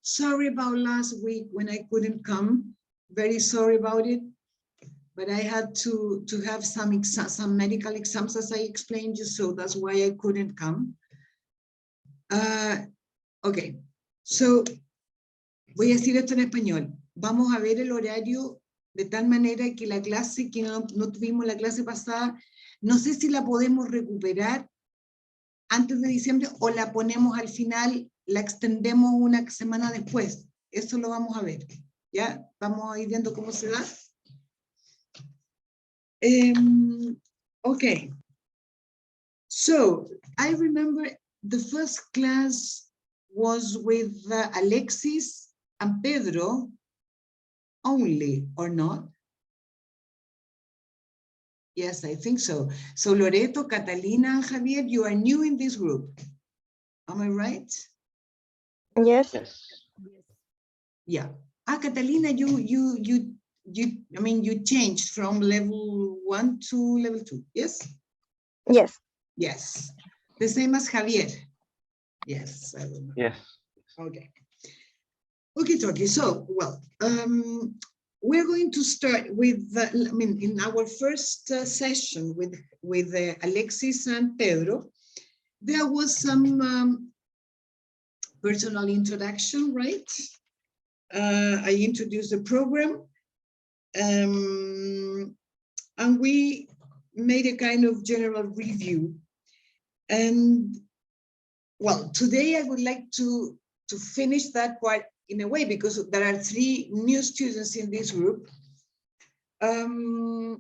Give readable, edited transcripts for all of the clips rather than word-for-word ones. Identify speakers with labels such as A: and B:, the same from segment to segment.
A: Sorry about last week when I couldn't come. Very sorry about it. But I had to have some medical exams, as I explained you, so that's why I couldn't come. Okay, so voy a decir esto en español. Vamos a ver el horario de tal manera que la clase, que no tuvimos la clase pasada, no sé si la podemos recuperar antes de diciembre o la ponemos al final, la extendemos una semana después. Eso lo vamos a ver. ¿Ya? Vamos a ir viendo cómo se da. Okay. So, I remember the first class was with Alexis and Pedro only, or not? Yes, I think so. So Loreto, Catalina, and Javier, you are new in this group. Am I right?
B: Yes.
A: Yeah. Catalina, you changed from level 1 to level 2, yes?
B: Yes.
A: Yes. The same as Javier. Yes, I remember.
C: Yes.
A: Okay. Okay, so, well, we're going to start with, in our first session with Alexis and Pedro, there was some personal introduction, right? I introduced the program, and we made a kind of general review. And, well, today I would like to finish that part in a way, because there are 3 new students in this group. Okay.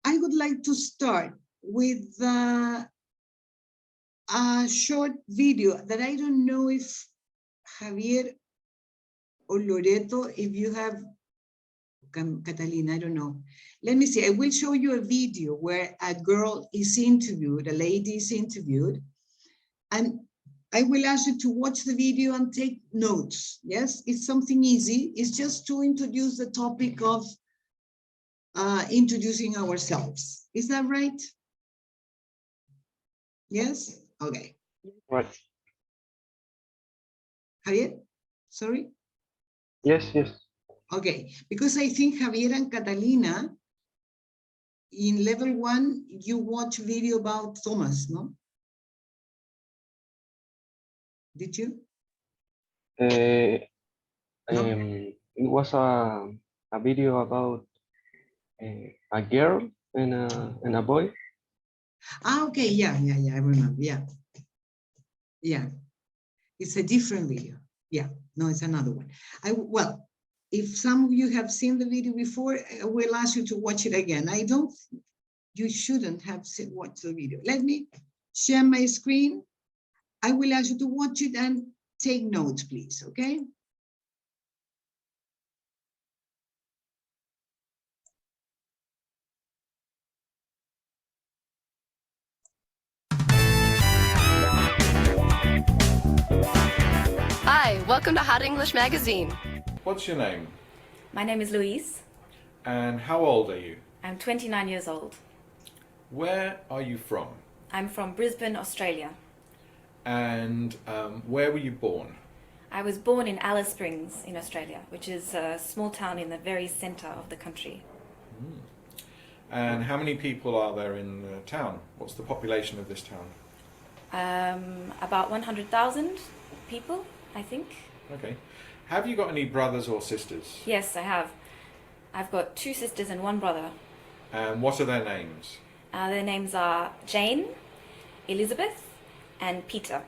A: I would like to start with a short video that I don't know if Javier or Loreto, if you have, Catalina, I don't know. Let me see, I will show you a video where a girl is interviewed, a lady is interviewed, and I will ask you to watch the video and take notes. Yes, it's something easy. It's just to introduce the topic of introducing ourselves. Is that right? Yes? Okay.
C: Right.
A: Javier, sorry?
C: Yes, yes.
A: Okay, because I think Javier and Catalina, in level 1, you watch video about Thomas, no? Did you?
C: No?
A: No?
C: It was a video about a girl and a boy.
A: Okay, yeah, I remember, yeah. It's a different video. Yeah, no, it's another one. Well, if some of you have seen the video before, I will ask you to watch it again. You shouldn't have watched the video. Let me share my screen. I will ask you to watch it and take notes, please, okay?
D: Hi, welcome to Hot English Magazine.
E: What's your name?
F: My name is Louise.
E: And how old are you?
F: I'm 29 years old.
E: Where are you from?
F: I'm from Brisbane, Australia.
E: And where were you born?
F: I was born in Alice Springs in Australia, which is a small town in the very centre of the country.
E: And how many people are there in the town? What's the population of this town?
F: About 100,000 people, I think.
E: Okay. Have you got any brothers or sisters?
F: Yes, I have. I've got 2 sisters and 1 brother.
E: And what are their names?
F: Their names are Jane, Elizabeth, and Peter.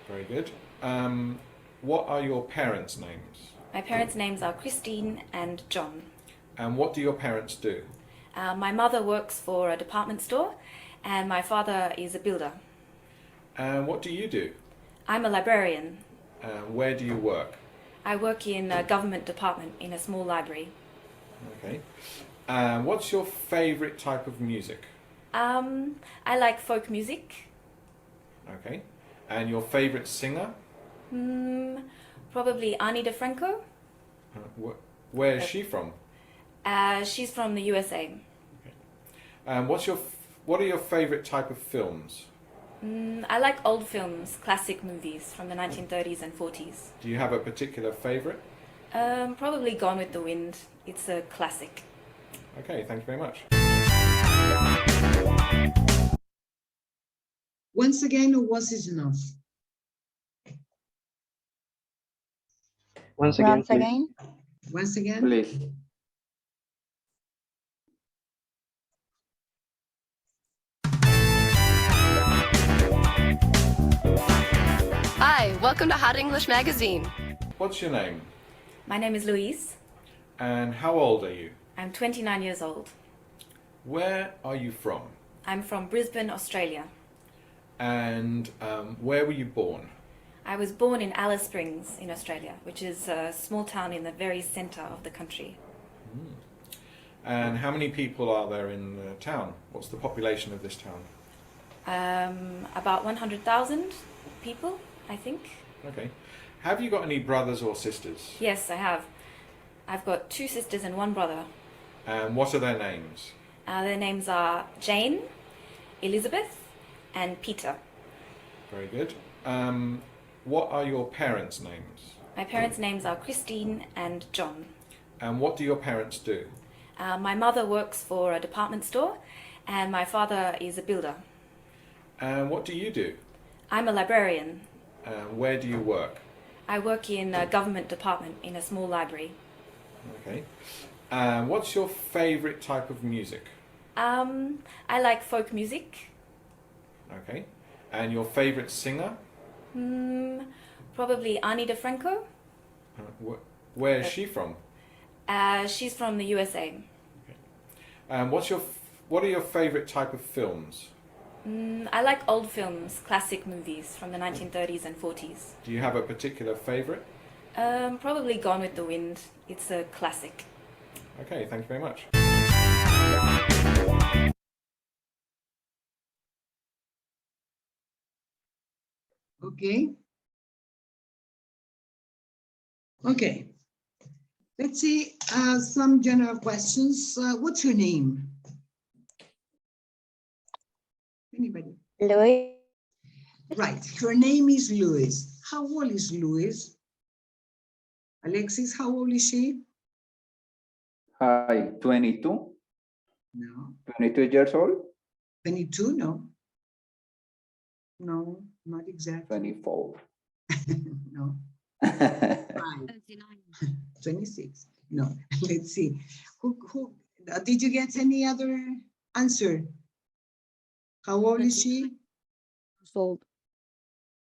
E: Very good. What are your parents' names?
F: My parents' names are Christine and John.
E: And what do your parents do?
F: My mother works for a department store, and my father is a builder.
E: And what do you do?
F: I'm a librarian.
E: Where do you work?
F: I work in a government department in a small library.
E: Okay. What's your favourite type of music?
F: I like folk music.
E: Okay. And your favourite singer?
F: Probably Ani DeFranco.
E: Where is she from?
F: She's from the USA.
E: Okay. What are your favourite type of films?
F: I like old films, classic movies from the 1930s and 40s.
E: Do you have a particular favorite?
F: Probably Gone with the Wind. It's a classic.
E: Okay, thank you very much.
A: Once again, or was it enough?
C: Once again,
B: Once
C: please.
B: again.
A: Once again?
C: Please.
D: Hi, welcome to Hot English Magazine.
E: What's your name?
F: My name is Louise.
E: And how old are you?
F: I'm 29 years old.
E: Where are you from?
F: I'm from Brisbane, Australia.
E: And where were you born?
F: I was born in Alice Springs in Australia, which is a small town in the very centre of the country.
E: And how many people are there in the town? What's the population of this town?
F: About 100,000 people, I think.
E: Okay. Have you got any brothers or sisters?
F: Yes, I have. I've got 2 sisters and 1 brother.
E: And what are their names?
F: Their names are Jane, Elizabeth, and Peter.
E: Very good. What are your parents' names?
F: My parents' names are Christine and John.
E: And what do your parents do?
F: My mother works for a department store, and my father is a builder.
E: And what do you do?
F: I'm a librarian.
E: Where do you work?
F: I work in a government department in a small library.
E: Okay. What's your favourite type of music?
F: I like folk music.
E: Okay. And your favourite singer?
F: Probably Ani DeFranco.
E: Where is she from?
F: She's from the USA.
E: What are your favourite type of films?
F: I like old films, classic movies from the 1930s and 40s.
E: Do you have a particular favourite?
F: Probably Gone with the Wind. It's a classic.
E: Okay, thank you very much.
A: Okay. Okay. Let's see some general questions. What's your name? Anybody?
B: Louis.
A: Right. Her name is Louise. How old is Louise? Alexis, how old is she?
G: Hi, 22,
A: No.
G: 22 years old,
A: 22? No. No, not exactly.
G: 24.
A: No.
G: I
A: 26. No. Let's see. Who did you get any other answer? How old is she?
H: Old.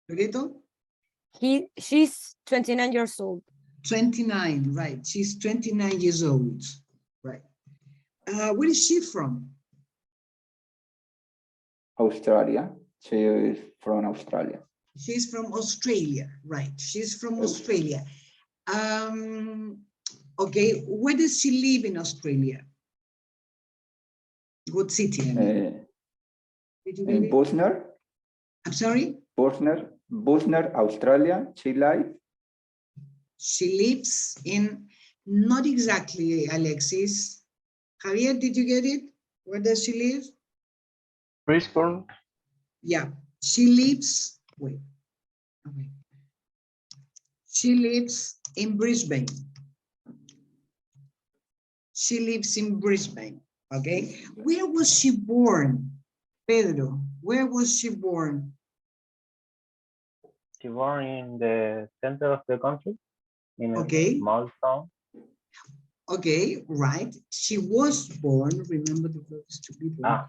A: Loreto?
H: She's 29 years old.
A: 29, right. She's 29 years old. Right. Where is she from?
G: Australia. She is from Australia.
A: She's from Australia, right. She's from Australia. Okay, where does she live in Australia? What city? I mean? Did you get
G: In
A: it?
G: Busner,
A: I'm sorry?
G: Busner, Australia. She lives.
A: She lives in, not exactly, Alexis. Javier, did you get it? Where does she live?
C: Brisbane.
A: Yeah, she lives, wait. Okay. She lives in Brisbane. She lives in Brisbane, okay? Where was she born? Pedro, where was she born?
I: She born in the center of the country, in
A: Okay.
I: a small town.
A: Okay, right. She was born, remember the verb is to be born.
I: Ah,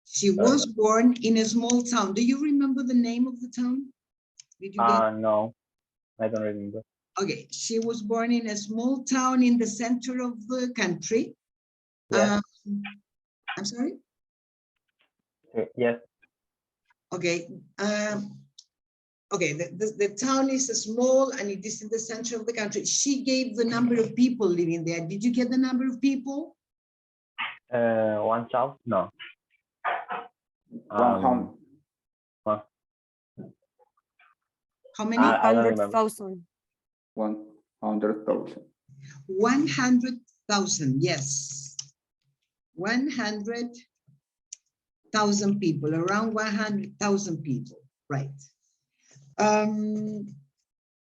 A: She was born in a small town. Do you remember the name of the town? Did you get?
I: no, I don't remember.
A: Okay, she was born in a small town in the center of the country.
I: Yes.
A: I'm sorry?
I: Yes.
A: Okay. Okay, the town is small and it is in the center of the country. She gave the number of people living there. Did you get the number of people?
I: 1,000? No.
G: 100.
A: How many?
I: I don't remember.
H: 100,000.
G: 100,000.
A: 100,000, yes. 100,000. 100,000 people, around 100,000 people, right?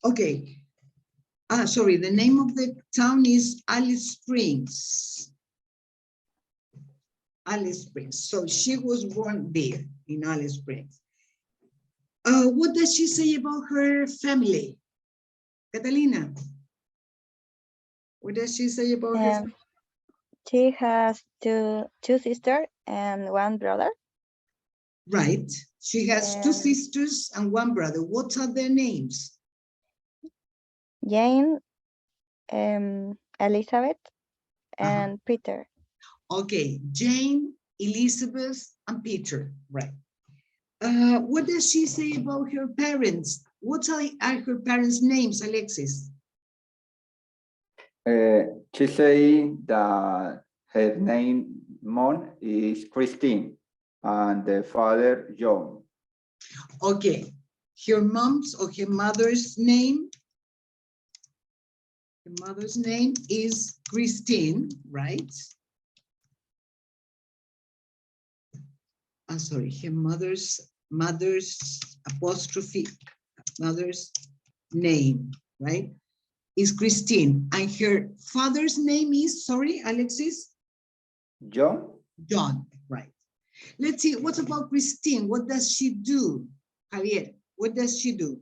A: Okay. Sorry, the name of the town is Alice Springs. Alice Springs. So she was born there in Alice Springs. What does she say about her family? Catalina, what does she say about her family?
B: She has two sisters and one brother.
A: Right. She has two
B: And
A: sisters and one brother. What are their names?
B: Jane, Elizabeth, and Peter.
A: Okay, Jane, Elizabeth, and Peter. Right. What does she say about her parents? What are her parents' names, Alexis?
G: She say that her name, mom, is Christine, and the father, John.
A: Okay, her mom's or her mother's name? Her mother's name is Christine, right? I'm sorry, her mother's apostrophe, mother's name, right? Is Christine, and her father's name is, sorry, Alexis?
G: John?
A: John, right. Let's see, what about Christine? What does she do? Javier, what does she do?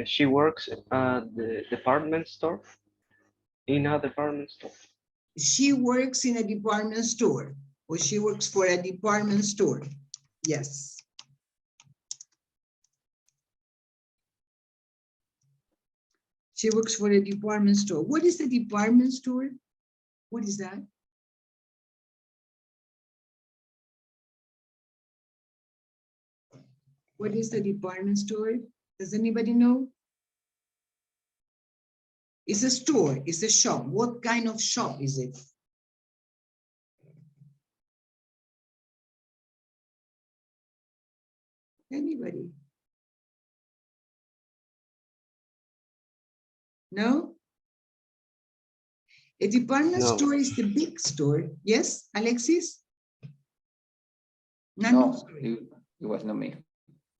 C: She works at the department store. In a department store.
A: She works in a department store, or she works for a department store. Yes. She works for a department store. What is a department store? What is that? What is the department store? Does anybody know? It's a store, it's a shop. What kind of shop is it? Anybody? No? A department
C: No.
A: store is the big store. Yes, Alexis?
G: No,
A: sorry.
G: it was not me.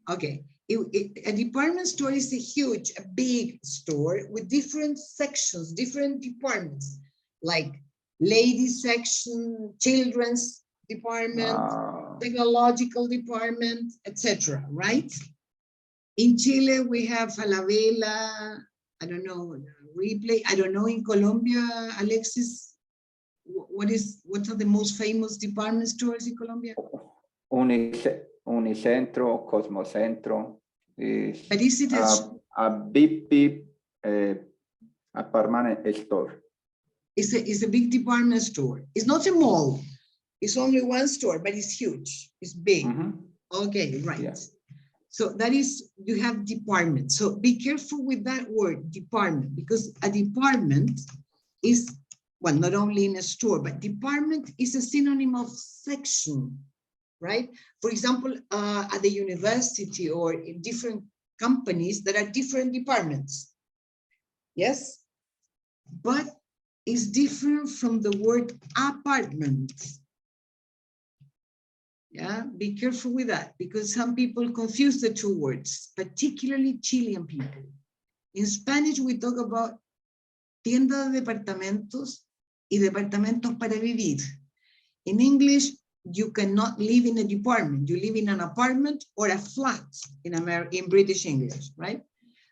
A: Okay, a department store is a big store with different sections, different departments, like ladies section, children's department, technological department, etc. Right? In Chile, we have Falabella, I don't know, Replay. I don't know in Colombia, Alexis, what are the most famous department stores in Colombia?
G: Unicentro, Cosmocentro.
A: But is it
G: a big a permanent store.
A: It's a big department store. It's not a mall. It's only one store, but it's huge. It's big. Okay, right.
G: Yeah.
A: So that is, you have department. So be careful with that word, department, because a department is, well, not only in a store, but department is a synonym of section, right? For example, at the university or in different companies, there are different departments. Yes, but it's different from the word apartment. Yeah, be careful with that because some people confuse the two words, particularly Chilean people. In Spanish, we talk about tienda de departamentos y departamentos para vivir. In English, you cannot live in a department. You live in an apartment or a flat in British English, right?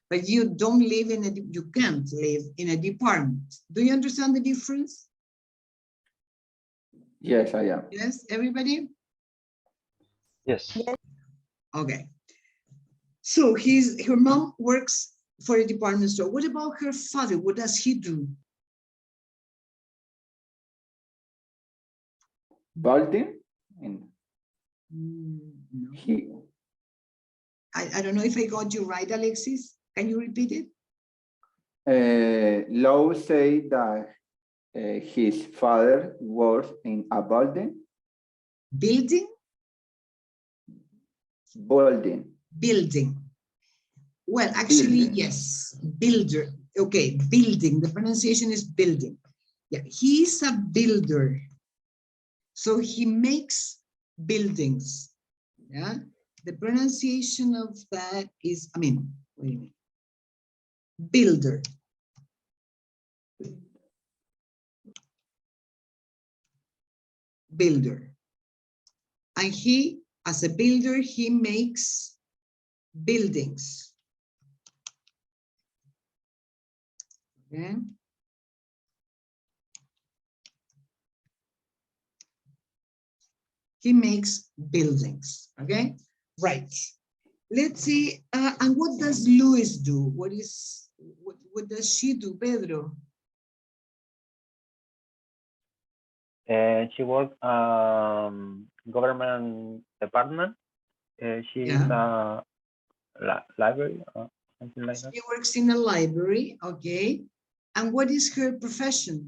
A: But you don't live in you can't live in a department. Do you understand the difference?
G: Yes, I am.
A: Yes, everybody?
C: Yes.
A: Okay. So her mom works for a department store. What about her father? What does he do?
G: Building?
A: No.
G: He,
A: I don't know if I got you right, Alexis. Can you repeat it?
G: Law say that his father works in a building.
A: Building?
G: Building.
A: Building. Well, actually,
G: Building.
A: yes. Builder. Okay, building. The pronunciation is building. Yeah, he's a builder. So he makes buildings. Yeah. The pronunciation of that is, wait a minute. Builder. Builder. And he, as a builder, he makes buildings. Okay. He makes buildings. Okay. Right. Let's see. And what does Luis do? What does she do, Pedro?
I: She works government department. She's
A: Yeah.
I: library or something like that.
A: She works in a library. Okay. And what is her profession?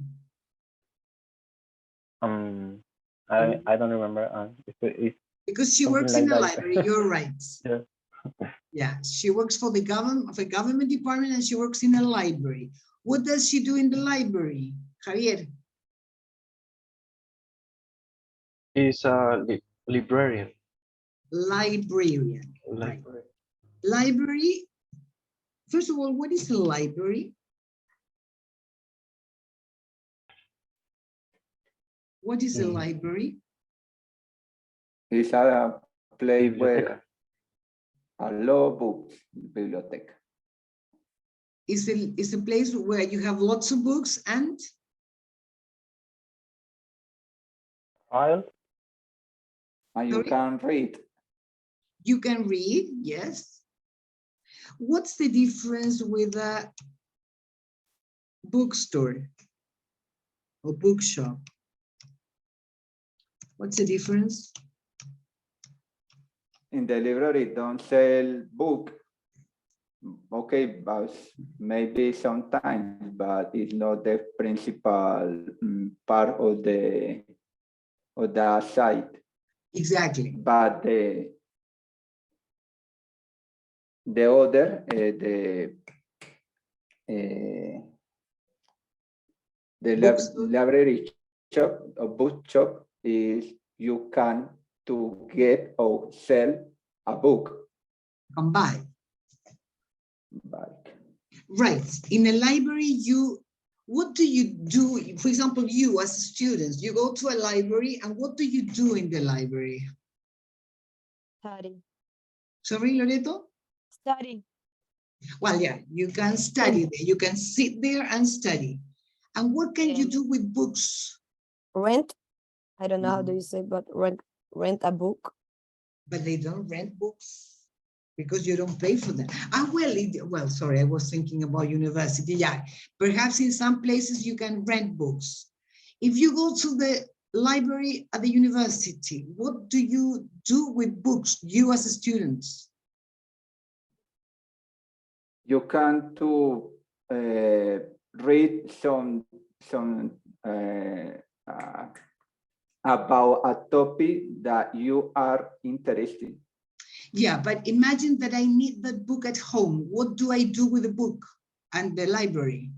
I: I don't remember.
A: Because she
I: something
A: works
I: like
A: in a
I: that.
A: library. You're right.
I: Yeah.
A: Yeah, she works for the government department, and she works in a library. What does she do in the library, Javier?
C: He's a librarian.
A: Librarian. Right. Library. First of all, what is a library? What is a library?
G: It's a place
C: Biblioteca.
G: where a lot of books, biblioteca.
A: It's a place where you have lots of books and
I: File.
G: And you
A: Sorry?
G: can read.
A: You can read, yes. What's the difference with a bookstore or bookshop? What's the difference?
G: In the library, don't sell book. Okay, but maybe sometimes, but it's not the principal part of the site.
A: Exactly.
G: But the other,
A: Bookstore.
G: library shop or book shop is you can to get or sell a book.
A: Come by.
G: But
A: Right. In a library, what do you do? For example, you as students, you go to a library, and what do you do in the library?
H: Study.
A: Sorry, Loreto?
H: Study.
A: Well, yeah, you can study there. You can sit there and study. And what can you do with books?
H: Rent. I don't know how do you say, but rent a book.
A: But they don't rent books because you don't pay for them. Well, sorry, I was thinking about university. Yeah, perhaps in some places you can rent books. If you go to the library at the university, what do you do with books, you as a student?
G: you can to read some about a topic that you are interested in.
A: Yeah, but imagine that I need that book at home. What do I do with the book and the library?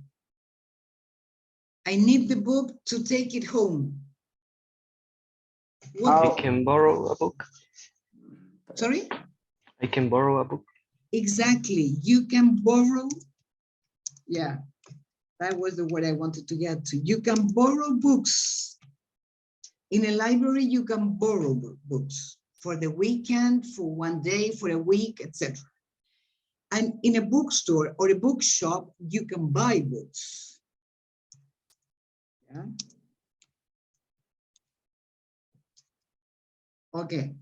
A: I need the book to take it home.
C: I can borrow a book.
A: Sorry?
C: I can borrow a book.
A: Exactly. You can borrow. Yeah, that was the word I wanted to get to. You can borrow books. In a library, you can borrow books for the weekend, for one day, for a week, etc. And in a bookstore or a bookshop, you can buy books. Yeah. Okay.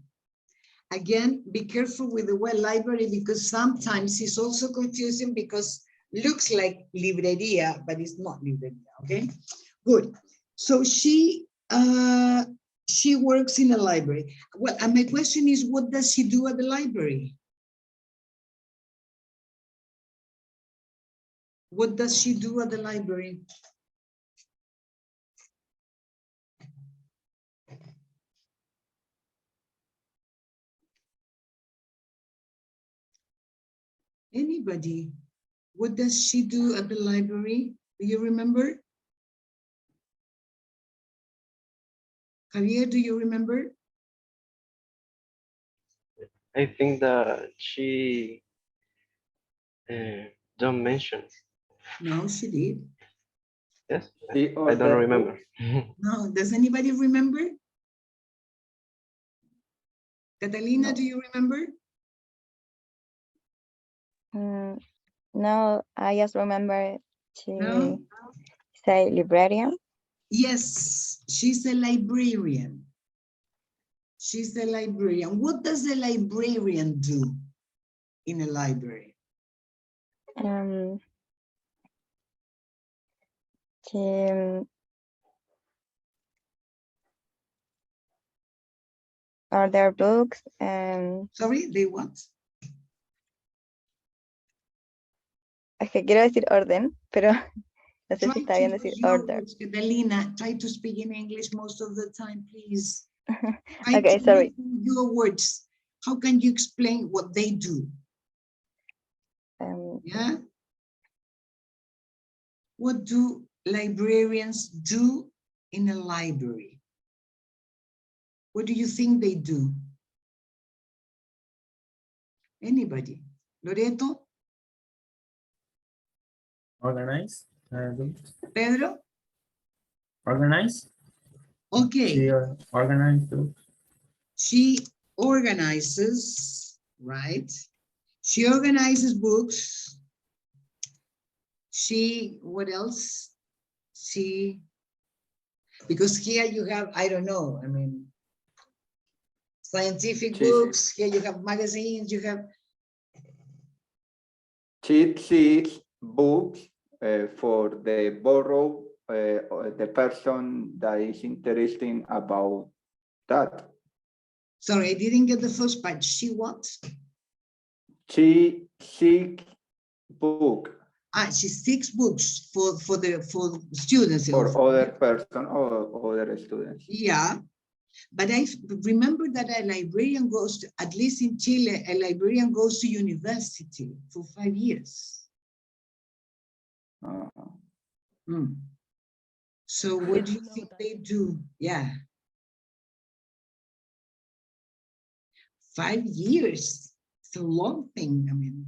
A: Again, be careful with the word library because sometimes it's also confusing because it looks like librería, but it's not librería, okay? Good. So she works in a library. Well, and my question is, what does she do at the library? What does she do at the library? Anybody? What does she do at the library? Do you remember? Javier, do you remember?
C: I think that she don't mention.
A: No, she did.
C: Yes,
G: She
C: I don't
G: ordered
C: remember.
A: No, does anybody remember? Catalina,
G: No.
A: do you remember?
B: No, I just remember to
A: No?
B: say librarian.
A: Yes, she's a librarian. She's a librarian. What does a librarian do in a library?
B: To order books and
A: Sorry, they what?
B: es que quiero decir orden, pero no sé
A: Try
B: si está
A: to
B: bien
A: use
B: decir
A: your
B: order.
A: words, Catalina. Try to speak in English most of the time, please. Try
B: Okay,
A: to
B: sorry.
A: use your words. How can you explain what they do? Yeah. What do librarians do in a library? What do you think they do? Anybody? Loreto?
J: Organize.
A: Pedro?
J: Organize.
A: Okay.
J: She organize too.
A: She organizes, right? She organizes books. She, what else? She, because here you have, I don't know, I mean, scientific books, here you have magazines, you have.
G: She sees books for the borrow, the person that is interested about that.
A: Sorry, I didn't get the first part. She what?
G: She seeks book.
A: She seeks books for students.
G: For other person or other students.
A: Yeah, but I remember that a librarian goes to, at least in Chile, a librarian goes to university for 5 years. So what do you think they do? Yeah. 5 years. It's a long thing. I mean,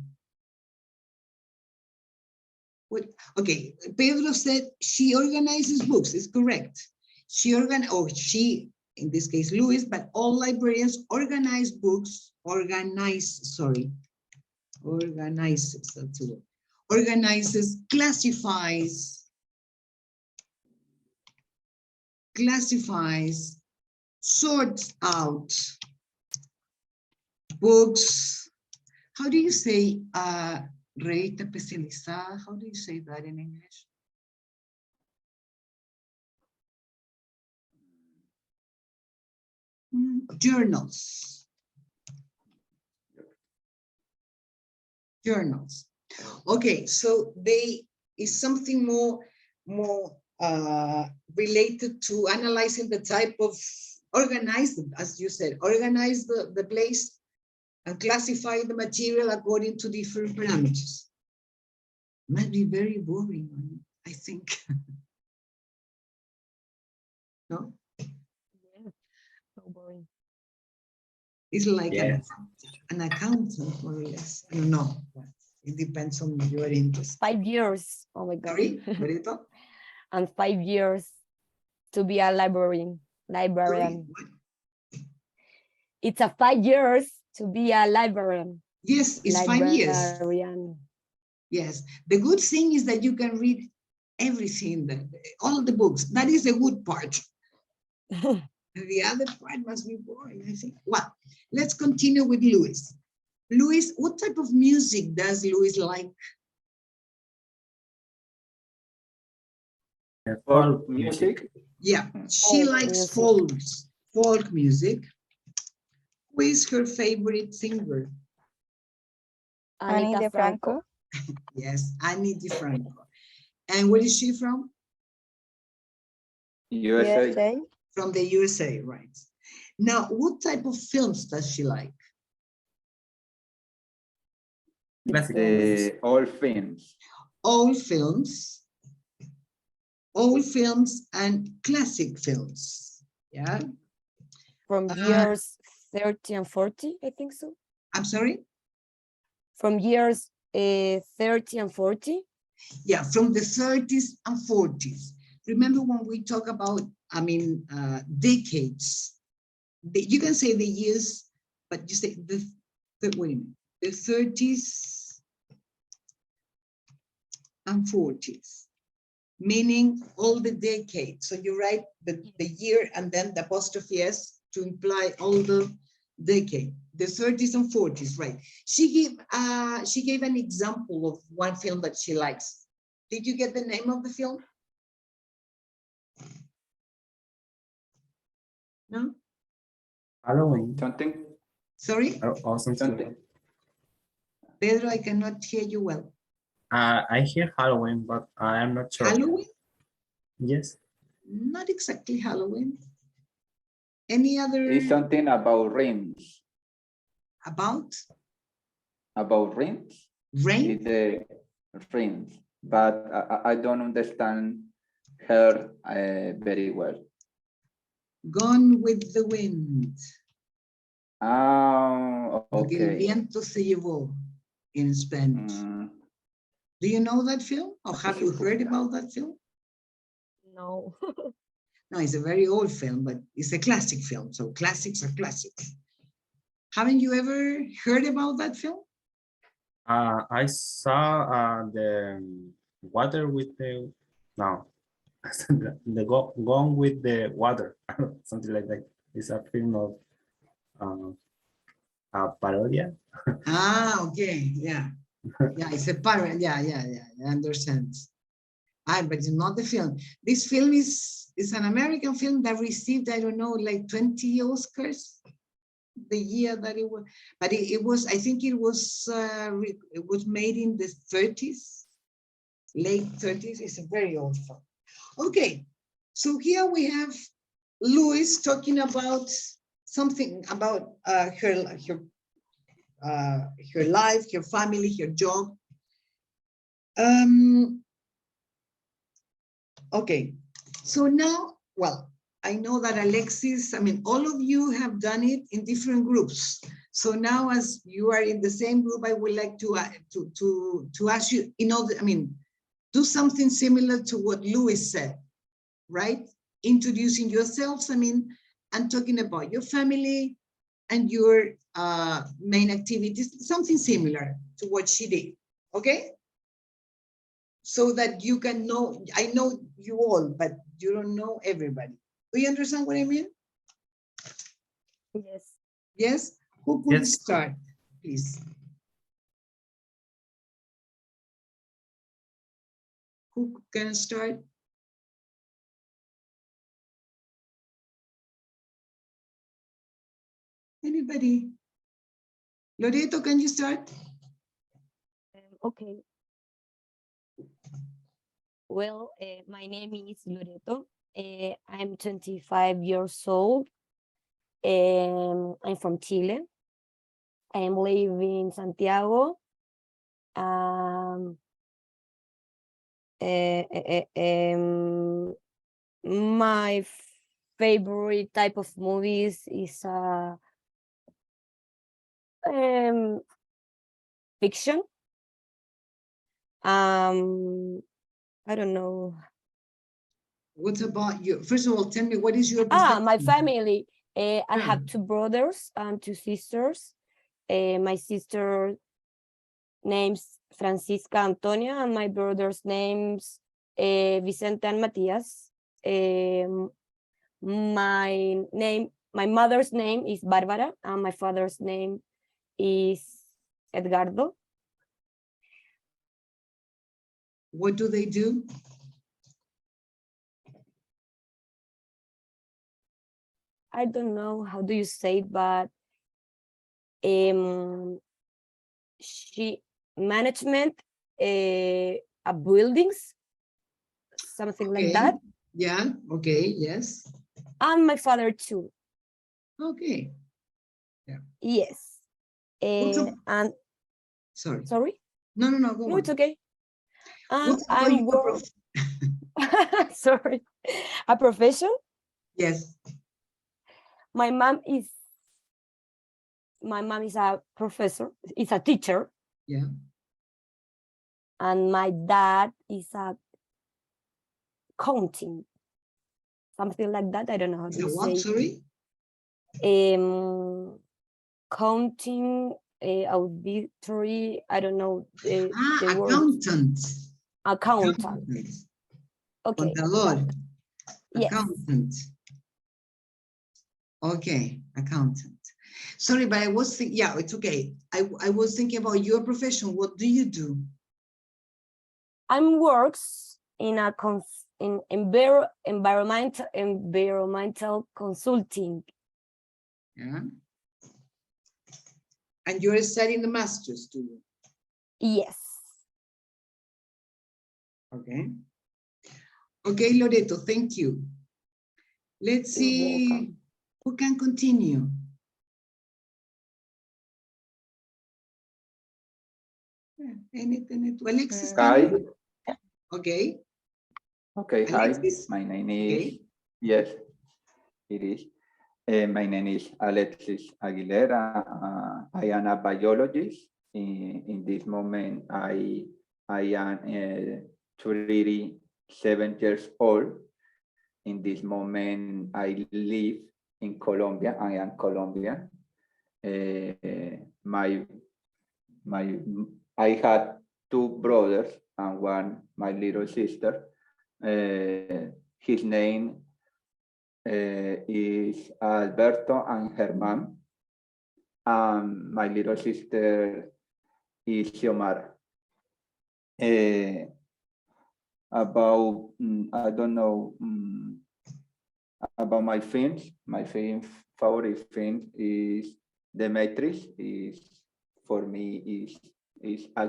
A: what? Okay, Pedro said she organizes books. It's correct. She she, in this case, Luis, but all librarians organize books. Organizes, that's the word. Organizes, classifies, sorts out books. How do you say revista especializada? How do you say that in English? Journals. Journals. Okay, so they is something more related to analyzing the type of organize, as you said, organize the place and classify the material according to different parameters. Might be very boring, I think. No?
H: Yeah, so boring.
A: It's like
J: Yes.
A: an accountant, more or less. I don't know. It depends on your interest.
H: 5 years. Oh my God.
A: Sorry, Loreto?
H: And 5 years to be a librarian.
A: Sorry,
H: It's a 5 years to be a librarian.
A: yes, it's 5 years.
H: Librarian.
A: Yes. The good thing is that you can read everything, all the books. That is the good part. The other part must be boring, I think. Well, let's continue with Luis. Luis, what type of music does Luis like?
G: Folk music.
A: Yeah, she likes folk music. Who is her favorite singer?
B: Annie DeFranco.
A: Yes, Annie DeFranco. And where is she from?
G: USA.
A: From the USA, right. Now, what type of films does she like?
G: All films.
A: All films. All films and classic films. Yeah.
H: From years 30 and 40, I think so.
A: I'm sorry?
H: From years 30 and 40.
A: Yeah, from the 30s and 40s. Remember when we talk about, decades, you can say the years, but you say wait a minute, the 30s and 40s, meaning all the decades. So you write the year and then the apostrophe S to imply all the decade, the 30s and 40s, right? She gave an example of one film that she likes. Did you get the name of the film? No?
J: Halloween.
G: Something.
A: Sorry?
J: Awesome.
G: Something.
A: Pedro, I cannot hear you well.
J: I hear Halloween, but I am not sure.
A: Halloween?
J: Yes.
A: Not exactly Halloween. Any other?
G: It's something about rings.
A: About?
G: About rings.
A: Rain?
G: It's the rings, but I don't understand her very well.
A: Gone with the wind.
G: Okay.
A: El viento se llevó in Spanish. Do you know that film? Or have you heard about that film?
H: No.
A: No, it's a very old film, but it's a classic film. So classics are classics. Haven't you ever heard about that film?
J: I saw the water with the gone with the water, something like that. It's a film of a parodia.
A: Okay, yeah. Yeah, it's a parody. Yeah, I understand. But it's not the film. This film is an American film that received, I don't know, like 20 Oscars the year that it was. But it was, I think it was made in the 30s, late 30s. It's a very old film. Okay, so here we have Luis talking about something about her life, her family, her job. Okay, so now, well, I know that Alexis, all of you have done it in different groups. So now, as you are in the same group, I would like to ask you, do something similar to what Luis said, right? Introducing yourselves, and talking about your family and your main activities, something similar to what she did, okay? So that you can know, I know you all, but you don't know everybody. Do you understand what I mean?
H: Yes.
A: Yes? Who could
J: Yes.
A: start, please? Who can start? Anybody? Loreto, can you start?
H: Okay. Well, my name is Loreto. I'm 25 years old. I'm from Chile. I'm living in Santiago. My favorite type of movies is fiction. I don't know.
A: What about you? First of all, tell me, what is your
H: My
A: perception?
H: family. I
A: Yeah.
H: have two brothers and two sisters. My sister name's Francisca Antonia, and my brother's names Vicente and Matias. My mother's name is Bárbara, and my father's name is Edgardo.
A: What do they do?
H: I don't know how do you say it, but she management buildings, something like that.
A: Yeah, okay, yes.
H: And my father too.
A: Okay.
H: Yes.
A: Also-
H: And
A: sorry. No, go
H: no,
A: on.
H: it's okay. And
A: What's about your
H: sorry, a profession.
A: Yes.
H: My mom is a professor, is a teacher,
A: Yeah.
H: and my dad is a counting, something like that. I don't know how
A: So
H: to
A: what,
H: say.
A: sorry?
H: Counting, auditory. I don't know the word.
A: Accountant.
H: Accountant. Okay.
A: Contador.
H: Yes.
A: Accountant. Okay, accountant. Sorry, but I was thinking, yeah, it's okay. I was thinking about your profession. What do you do?
H: I'm works in a environmental consulting.
A: Yeah. And you're studying the master's, do you?
H: Yes.
A: Okay. Okay, Loreto, thank you. Let's
H: You're
A: see
H: welcome.
A: who can continue. Anything? Alexis,
G: Hi.
A: okay.
G: Okay,
A: Alexis?
G: hi. My name is,
A: Okay.
G: yes, it is. My name is Alexis Aguilera. I am a biologist. In this moment, I am 37 years old. In this moment, I live in Colombia. I am Colombian. I had two brothers and my little sister. His name is Alberto and Germán. My little sister is Xiomara. About, I don't know, about my films. My favorite film is The Matrix. For me is a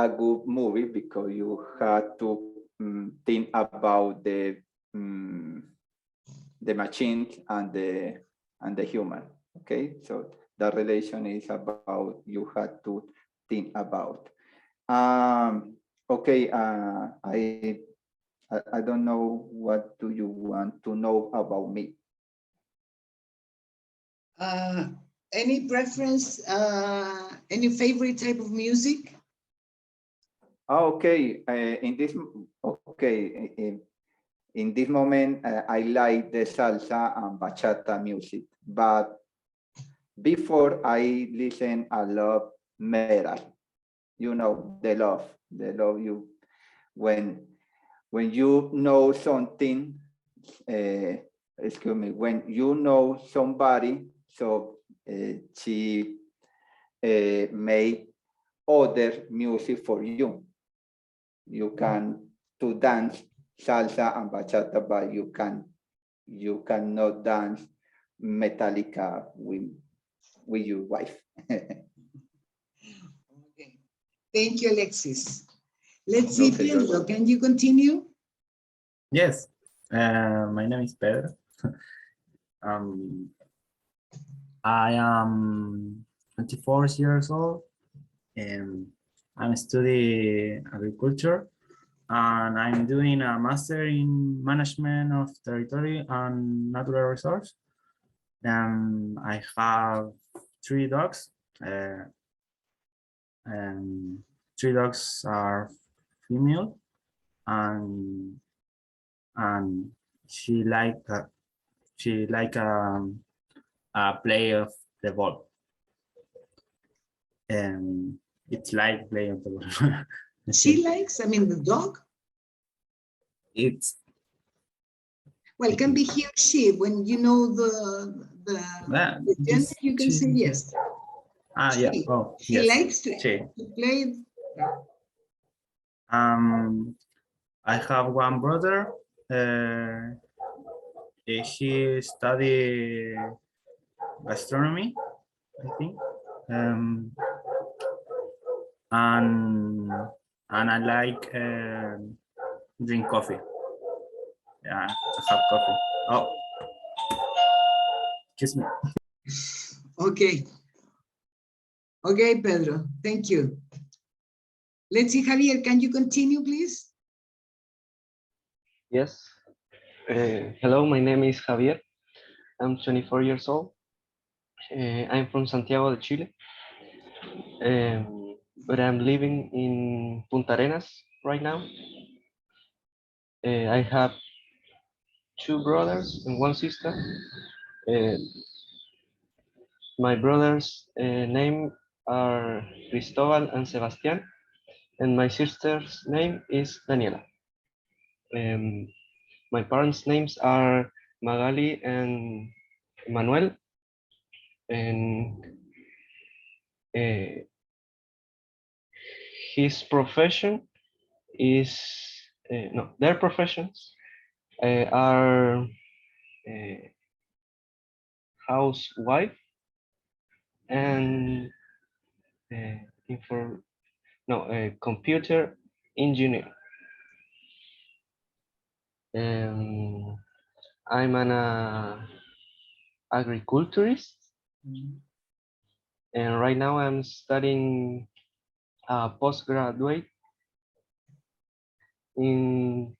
G: good movie because you have to think about the machines and the human. Okay, so the relation is about you have to think about. Okay, I don't know, what do you want to know about me?
A: Any preference, any favorite type of music?
G: Okay, in this moment, I like the salsa and bachata music, but before I listen a lot metal. You know, the love you when you know something. Excuse me, when you know somebody, so she made other music for you. You can to dance salsa and bachata, but you cannot dance Metallica with your wife.
A: Okay. Thank you, Alexis. Let's see,
G: Okay, you're
A: Pedro,
G: welcome.
A: can you continue?
J: Yes, my name is Pedro. I am 24 years old and I'm studying agriculture, and I'm doing a master in management of territory and natural resource. And I have 3 dogs. And 3 dogs are female, and she like a play of the ball, and it's like play of the ball.
A: She likes, I mean, the dog?
J: It's
A: Well, it can be he or she. When you know the gender, you can say yes.
J: yeah.
A: She.
J: Oh,
A: She
J: yes.
A: likes to play.
J: I have one brother. He studied gastronomy, I think. And I like drink coffee. Yeah, I have coffee. Oh, excuse me.
A: Okay. Okay, Pedro. Thank you. Let's see, Javier, can you continue, please?
C: Yes. Hello, my name is Javier. I'm 24 years old. I'm from Santiago de Chile, but I'm living in Punta Arenas right now. I have 2 brothers and 1 sister. My brothers' name are Cristobal and Sebastián, and my sister's name is Daniela. My parents' names are Magali and Manuel, and his profession is no, their professions are housewife and computer engineer. I'm an agriculturist, and right now I'm studying postgraduate in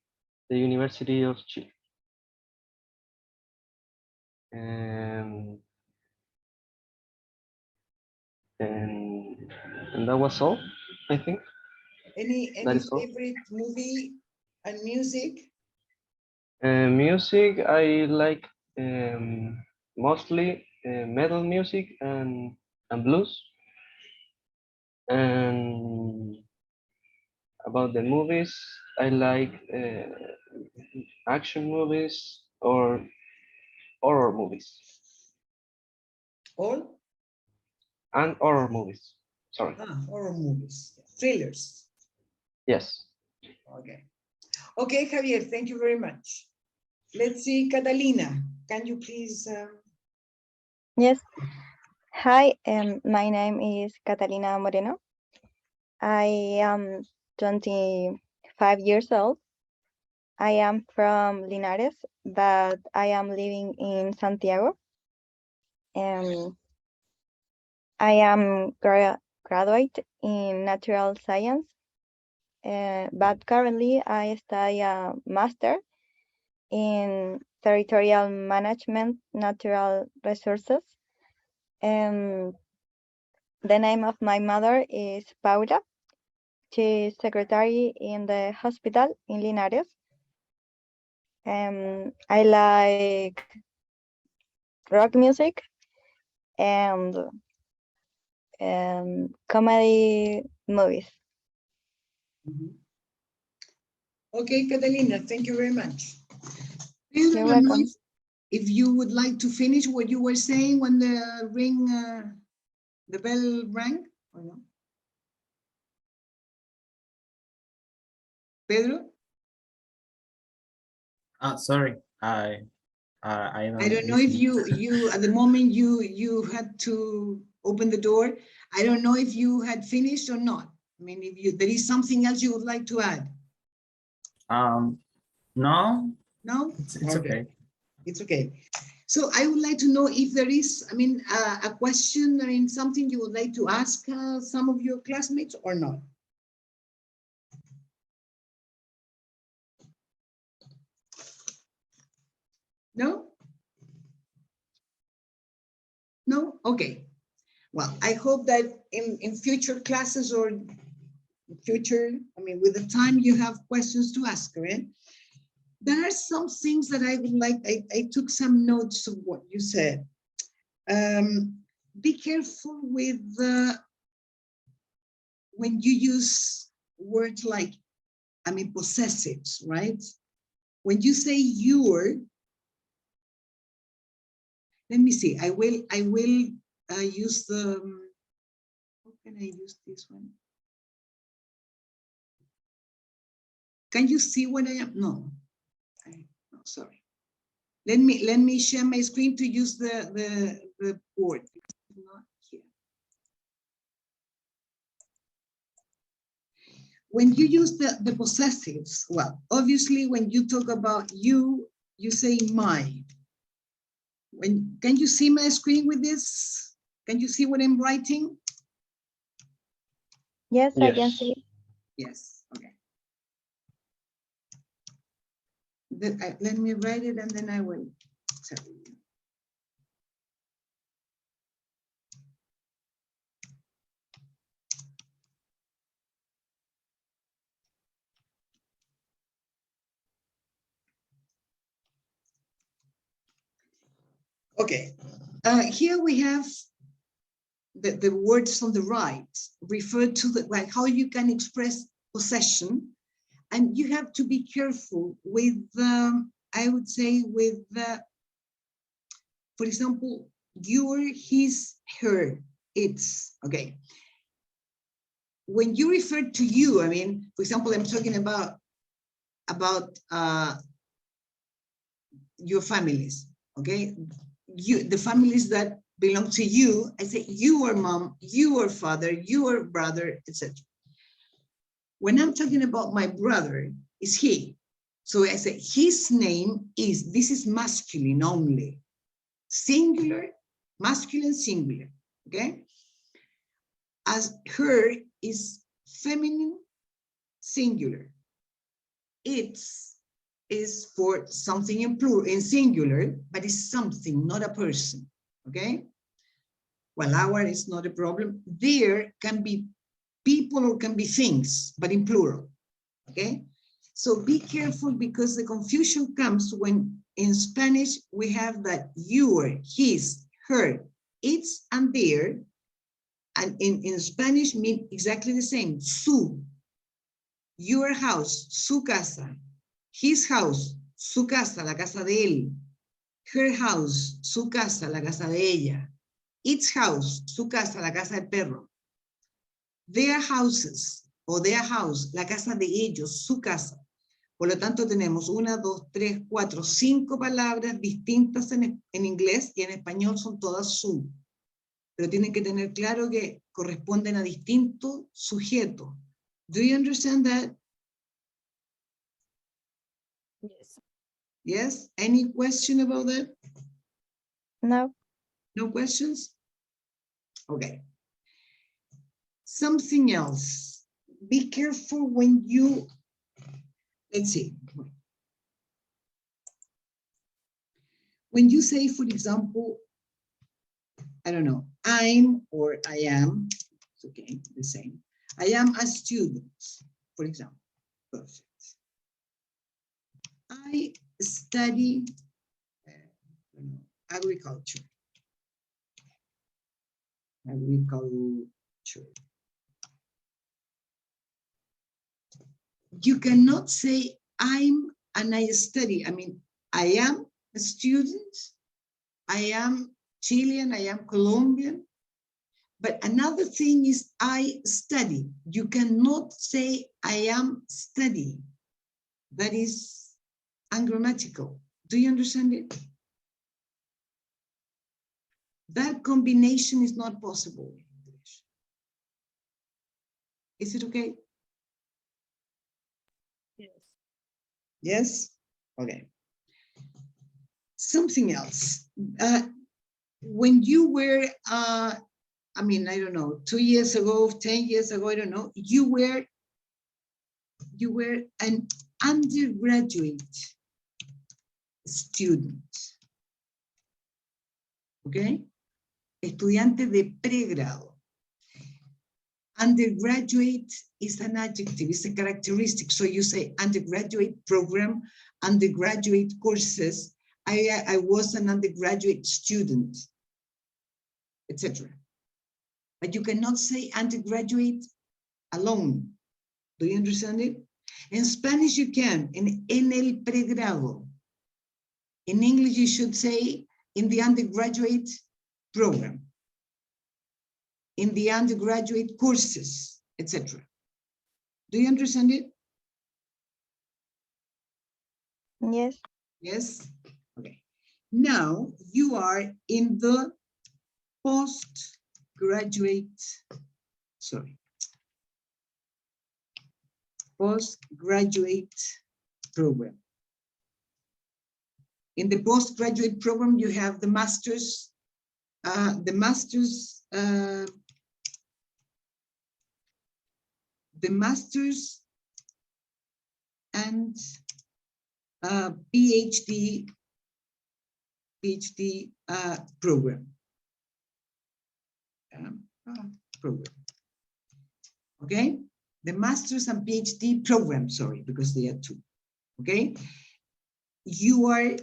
C: the University of Chile. And that was all, I think.
A: Any
C: That is all.
A: favorite movie and music?
C: Music, I like mostly metal music and blues. And about the movies, I like action movies or horror movies.
A: All?
C: And horror movies. Sorry.
A: Horror movies, thrillers.
C: Yes.
A: Okay. Okay, Javier, thank you very much. Let's see, Catalina, can you please?
B: Yes. Hi, my name is Catalina Moreno. I am 25 years old. I am from Linares, but I am living in Santiago. I am graduate in natural science, but currently I study a master in territorial management, natural resources. The name of my mother is Paula. She is secretary in the hospital in Linares. I like rock music and comedy movies.
A: Okay, Catalina, thank you very much.
B: You're welcome.
A: If you would like to finish what you were saying when the the bell rang, or no? Pedro?
J: Sorry, I
A: don't know if you at the moment you had to open the door. I don't know if you had finished or not. I mean, if there is something else you would like to add.
J: No.
A: No?
J: It's okay.
A: It's okay. So I would like to know if there is, I mean, a question, I mean, something you would like to ask some of your classmates or not? No? No? Okay. Well, I hope that in future classes or future, I mean, with the time you have questions to ask, right? There are some things that I would like, I took some notes of what you said. Be careful with when you use words like, I mean, possessives, right? When you say your, let me see, I will use the, how can I use this one? Can you see what I am? No, no, sorry. Let me share my screen to use the board. Not here. When you use the possessives, well, obviously when you talk about you say my. Can you see my screen with this? Can you see what I'm writing?
B: Yes, I can see.
A: Yes, okay. Let me write it and then I will tell you. Okay, here we have the words on the right refer to the, like how you can express possession, and you have to be careful with, I would say, with, for example, your, his, her, its, okay. When you refer to you, I mean, for example, I'm talking about your families, okay? You, the families that belong to you, I say your mom, your father, your brother, etc. When I'm talking about my brother, it's he. So I say his name is, this is masculine only, singular, masculine, singular, okay? As her is feminine, singular. Its is for something in plural, in singular, but it's something, not a person, okay? Well, our is not a problem. There can be people or can be things, but in plural, okay? So be careful, because the confusion comes when in Spanish we have that your, his, her, its, and their, and in Spanish mean exactly the same, su, your house, su casa, his house, su casa, la casa de él, her house, su casa, la casa de ella, its house, su casa, la casa del perro, their houses, o their house, la casa de ellos, su casa. Por lo tanto, tenemos 1, 2, 3, 4, 5 palabras distintas en inglés, y en español son todas su. Pero tienen que tener claro que corresponden a distintos sujetos. Do you understand that?
H: Yes.
A: Yes? Any question about that?
B: No.
A: No questions? Okay. Something else. Be careful when you, let's see. When you say, for example, I don't know, I'm or I am, it's okay, the same. I am a student, for example. Perfect. I study agriculture. Agriculture. You cannot say I'm and I study. I mean, I am a student. I am Chilean. I am Colombian. But another thing is I study. You cannot say I am studying. That is ungrammatical. Do you understand it? That combination is not possible in English. Is it okay?
H: Yes.
A: Yes? Okay. Something else. When you were, I mean, I don't know, 2 years ago, 10 years ago, I don't know, you were an undergraduate student. Okay? Estudiante de pregrado. Undergraduate is an adjective, it's a characteristic. So you say undergraduate program, undergraduate courses. I was an undergraduate student, etc. But you cannot say undergraduate alone. Do you understand it? In Spanish you can, en el pregrado. In English you should say in the undergraduate program, in the undergraduate courses, etc. Do you understand it?
B: Yes.
A: Yes? Okay. Now you are in the postgraduate program. In the postgraduate program, you have the master's, and PhD program. Okay, the master's and PhD program, sorry, because they are two. Okay, you are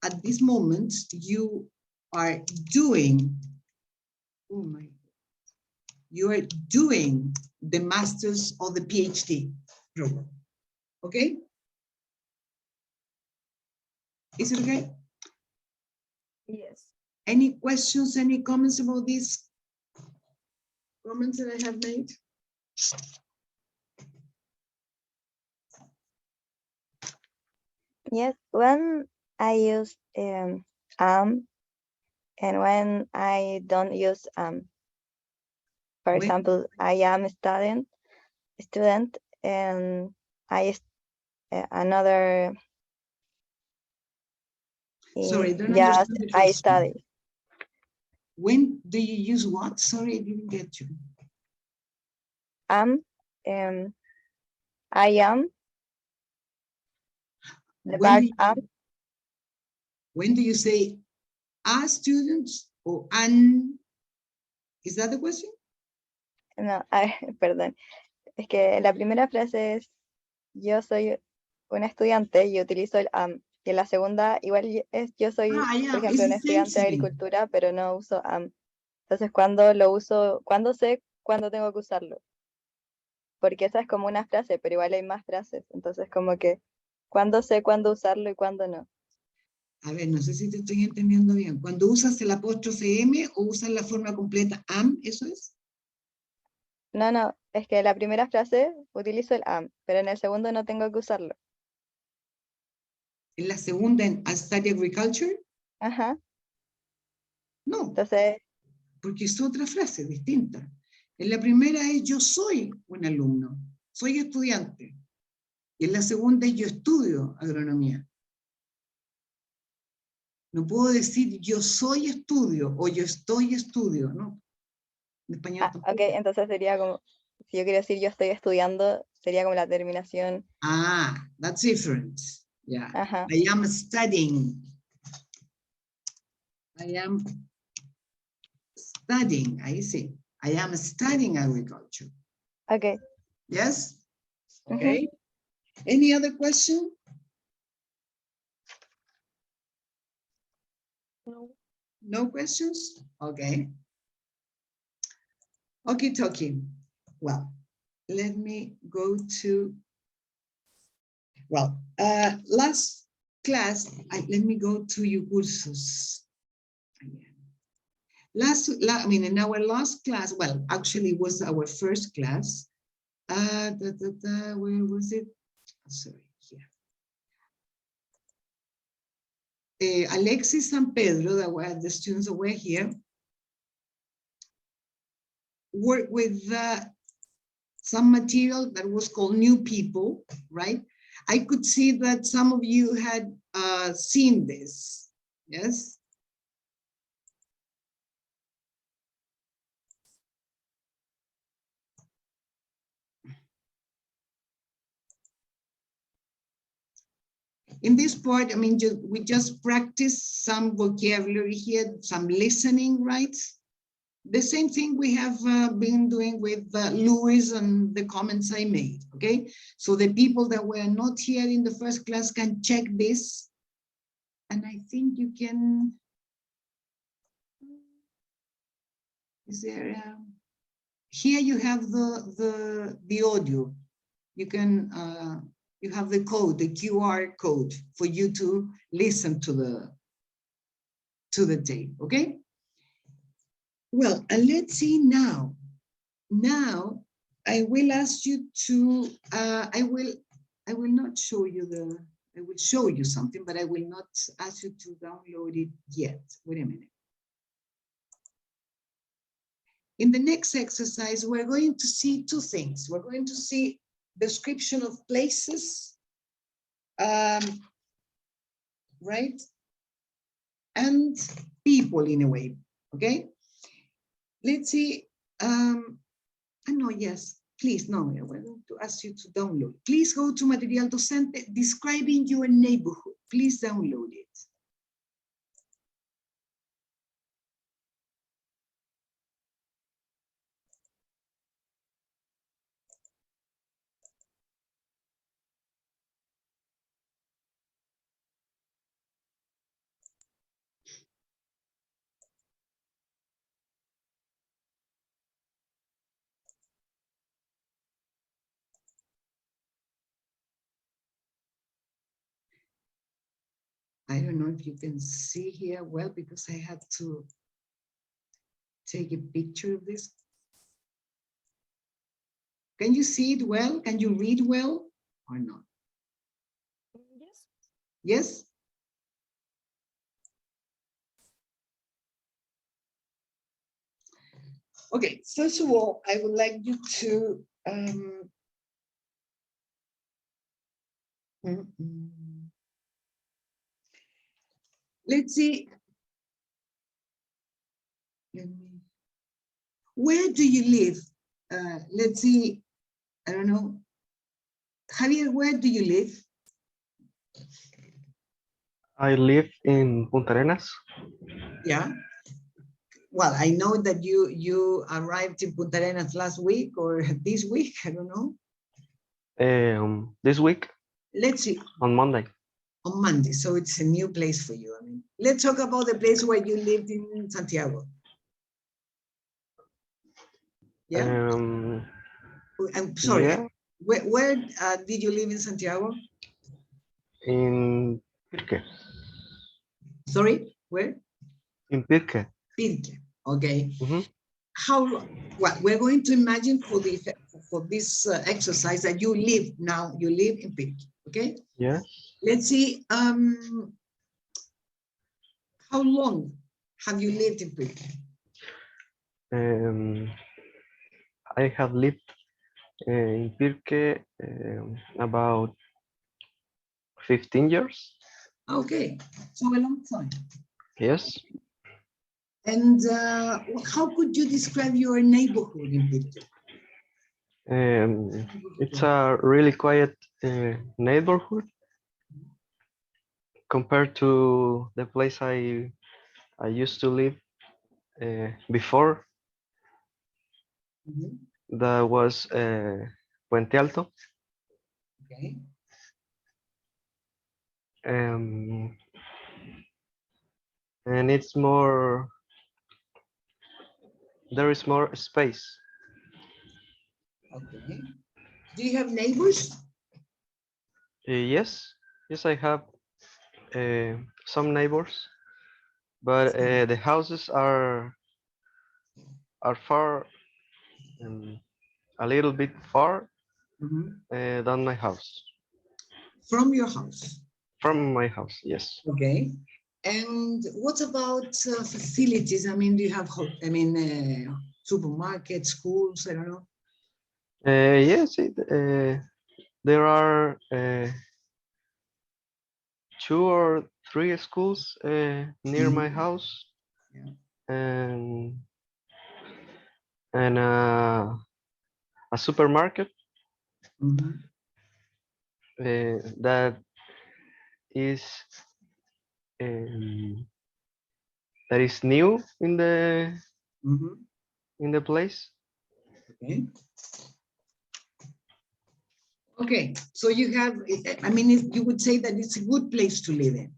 A: at this moment, you are doing, oh my, you are doing the master's or the PhD program, okay? Is it okay?
B: Yes.
A: Any questions, any comments about these comments that I have made?
B: Yes. When I use and when I don't use for
A: When-
B: example, I am a student, and another.
A: Sorry, I don't
B: Yes,
A: understand the
B: I
A: question.
B: study.
A: When do you use what? Sorry, I didn't get you.
B: Am, I am. The
A: When
B: part
A: do you,
B: am.
A: when do you say a student or an? Is that the question?
B: No, perdón. Es que la primera frase es yo soy una estudiante y utilizo el am. Y en la segunda igual es yo soy,
A: Ah, yeah,
B: por
A: it's
B: ejemplo,
A: the
B: una
A: same
B: estudiante de
A: thing.
B: agricultura, pero no uso am. Entonces, cuando lo uso, cuando sé cuándo tengo que usarlo. Porque esa es como una frase, pero igual hay más frases. Entonces, como que cuándo sé cuándo usarlo y cuándo no.
A: A ver, no sé si te estoy entendiendo bien. Cuando usas el apóstrofe M o usas la forma completa am, ¿eso es?
B: No, no, es que la primera frase utilizo el am, pero en el segundo no tengo que usarlo.
A: En la segunda, en I study agriculture,
B: Ajá.
A: no,
B: Entonces,
A: porque es otra frase distinta. En la primera es yo soy un alumno, soy estudiante. Y en la segunda es yo estudio agronomía. No puedo decir yo soy estudio o yo estoy estudio, ¿no? En español tampoco.
B: ok, entonces sería como, si yo quiero decir yo estoy estudiando, sería como la terminación.
A: Ah, that's different. Yeah.
B: Ajá.
A: I am studying. I am studying, I see. I am studying agriculture.
B: Ok.
A: Yes? Okay. Any other question?
H: No.
A: No questions? Okay. Okay, talking. Well, let me go to, well, last class, let me go to your cursos. I mean, in our last class, well, actually it was our first class. Where was it? Sorry, here. Alexis and Pedro, that were the students that were here, worked with some material that was called New People, right? I could see that some of you had seen this, yes? In this part, I mean, we just practice some vocabulary here, some listening, right? The same thing we have been doing with Louis and the comments I made, okay? So the people that were not here in the first class can check this. And I think you can, is there, here you have the audio. You can, you have the code, the QR code for you to listen to the tape, okay? Well, and let's see now. Now, I will ask you to, I will not show you I will show you something, but I will not ask you to download it yet. Wait a minute. In the next exercise, we're going to see two things. We're going to see description of places, right? And people in a way, okay? Let's see, no, yes, please, no, we're going to ask you to download. Please go to Material Docente, describing your neighborhood. Please download it. I don't know if you can see here well, because I had to take a picture of this. Can you see it well? Can you read well or not?
H: Yes.
A: Yes? Okay, first of all, I would like you to let's see. Where do you live? Let's see. I don't know. Javier, where do you live?
C: I live in Punta Arenas.
A: Yeah. Well, I know that you arrived in Punta Arenas last week or this week. I don't know.
C: This week
A: Let's see.
C: on Monday.
A: On Monday, so it's a new place for you. I mean, let's talk about the place where you lived in Santiago. Yeah. I'm sorry.
C: Yeah,
A: Where did you live in Santiago?
C: in Pirque.
A: Sorry, where?
C: In Pirque.
A: Pirque. Okay.
C: Mm-hmm.
A: How? Well, we're going to imagine for this exercise that you live now. You live in Pirque. Okay.
C: Yeah.
A: Let's see. How long have you lived in Pirque?
C: I have lived in Pirque about 15 years.
A: Okay, so a long time.
C: Yes.
A: And how could you describe your neighborhood in Pirque?
C: It's a really quiet neighborhood compared to the place I used to live before. That was Puente Alto.
A: Okay.
C: And it's more, there is more space.
A: Okay. Do you have neighbors?
C: Yes, I have some neighbors, but the houses are far, a little bit far than my house.
A: From your house?
C: From my house, yes.
A: Okay. And what about facilities? I mean, do you have, supermarkets, schools? I don't know.
C: Yes, there are 2 or 3 schools near my house, and a supermarket that is new in the place.
A: Okay. Okay, so you have, I mean, you would say that it's a good place to live in.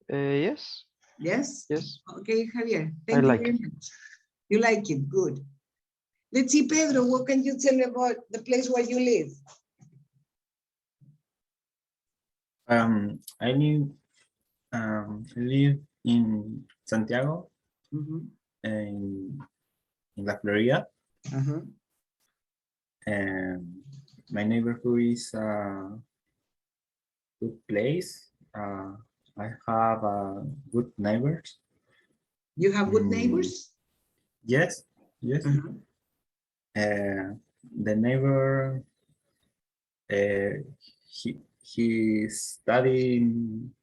C: Yes.
A: Yes?
C: Yes.
A: Okay, Javier,
C: I
A: thank you
C: like
A: very
C: it.
A: much. You like it, good. Let's see, Pedro, what can you tell me about the place where you live?
J: I live in Santiago, in La Florida, and my neighborhood is a good place. I have good neighbors.
A: You have good neighbors?
J: Yes, yes. The neighbor, he studying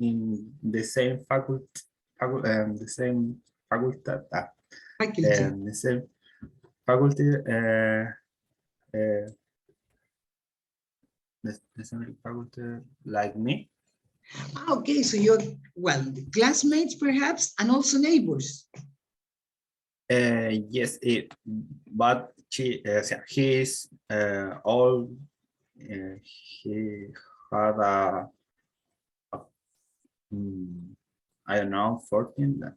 J: in the same faculty, the same faculty, the same faculty, the same faculty like me.
A: Okay, so you're, well, classmates perhaps, and also neighbors.
J: Yes, but he's old. He had I don't know, 14.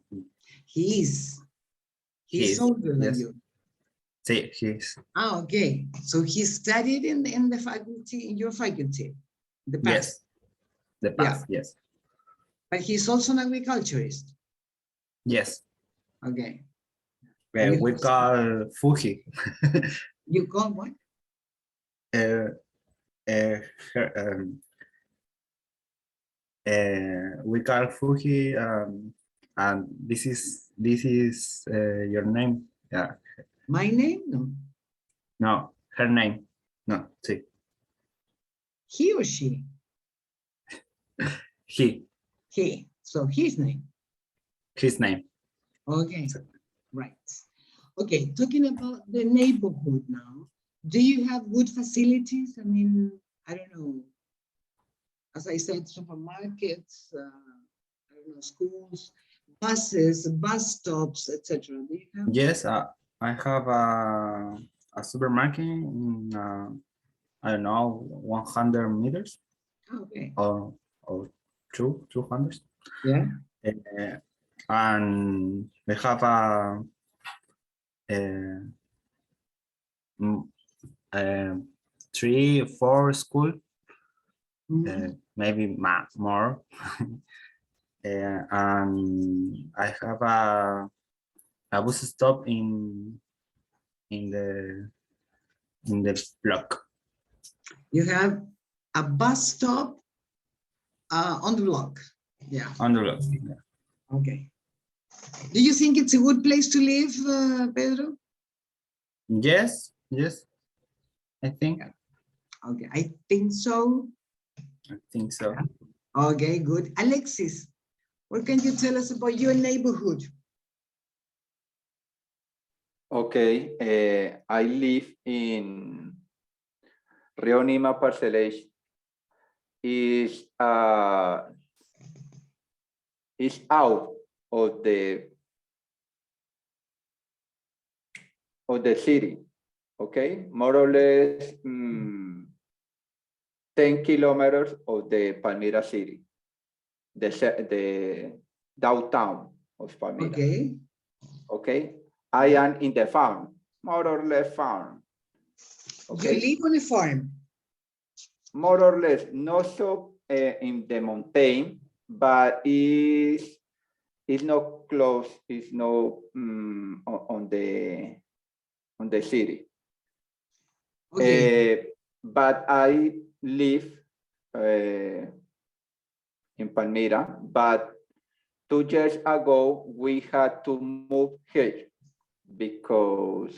A: He's
J: He's
A: older than
J: yes.
A: you.
J: See, he's
A: Okay, so he studied in the faculty, in your faculty, the past.
J: yes, the past, yes.
A: But he's also an agriculturist.
J: Yes.
A: Okay.
J: We call Fuji.
A: You call what?
J: Her, we call Fuji, and this is your name. Yeah.
A: My name? No.
J: No, her name. No, sí.
A: He or she?
J: He.
A: He. So his name.
J: His name.
A: Okay. Right. Okay. Talking about the neighborhood now. Do you have good facilities? I mean, I don't know. As I said, supermarkets, I don't know, schools, buses, bus stops, etc. Do you have?
J: Yes, I have a supermarket in, I don't know, 100 meters
A: Okay.
J: or 200.
A: Yeah.
J: And we have a, uh, 3 or 4 school, maybe more. And I have a bus stop in the block.
A: You have a bus stop on the block. Yeah.
J: On the block. Yeah.
A: Okay. Do you think it's a good place to live, Pedro?
J: Yes, I think.
A: Okay, I think so.
J: I think so.
A: Okay, good. Alexis, what can you tell us about your neighborhood?
G: Okay, I live in Reonima Parcellation. Is out of the city, okay, more or less 10 kilometers of the Palmyra city, the downtown of Palmyra.
A: Okay.
G: Okay, I am in the farm, more or less farm. Okay.
A: You live on a farm?
G: More or less, not so in the mountain, but it's not close, it's not on the city.
A: Okay.
G: But I live in Palmyra, but 2 years ago we had to move here because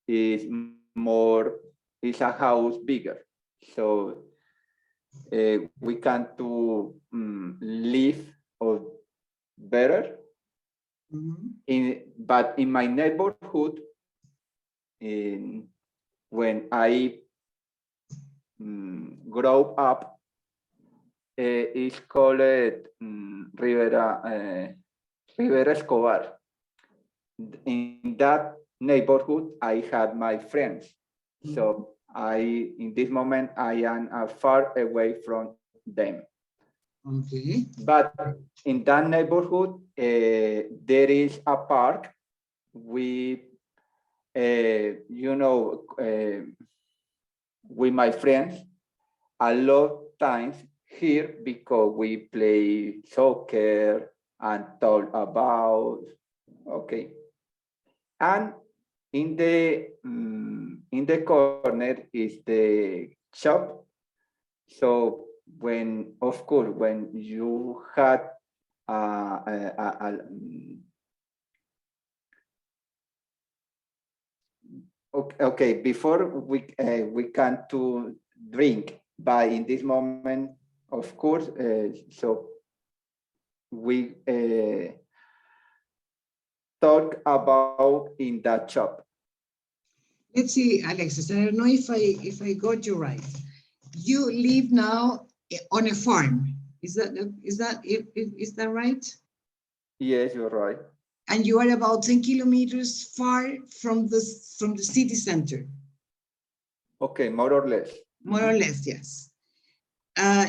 G: it's a house bigger. So we can to live or better. But in my neighborhood, when I grow up, it's called Rivera Escobar. In that neighborhood, I had my friends. So in this moment, I am far away from them.
A: Okay.
G: But in that neighborhood, there is a park. We, with my friends, a lot of times here because we play soccer and talk about, okay. And in the corner is the shop. So when you had okay, before we can to drink, but in this moment, of course, so we talk about in that shop.
A: Let's see, Alexis, I don't know if I got you right. You live now on a farm. Is that right?
G: Yes, you're right.
A: And you are about 10 kilometers far from the city center.
G: Okay, more or less.
A: More or less, yes.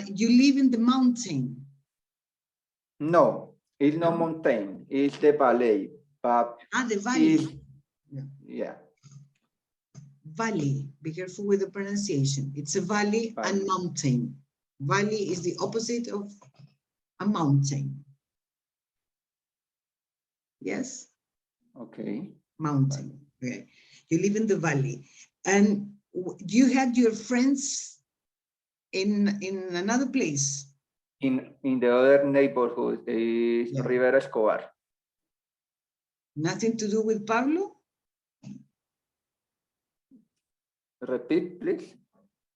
A: You live in the mountain.
G: No, it's not mountain. It's the valley. But
A: the valley.
G: Yeah.
A: Valley. Be careful with the pronunciation. It's a valley and mountain. Valley is the opposite of a mountain. Yes,
G: Okay.
A: mountain. Okay. You live in the valley. And you had your friends in another place?
G: In the other neighborhood is
A: Yeah.
G: Rivera Escobar.
A: Nothing to do with Pablo?
G: Repeat, please.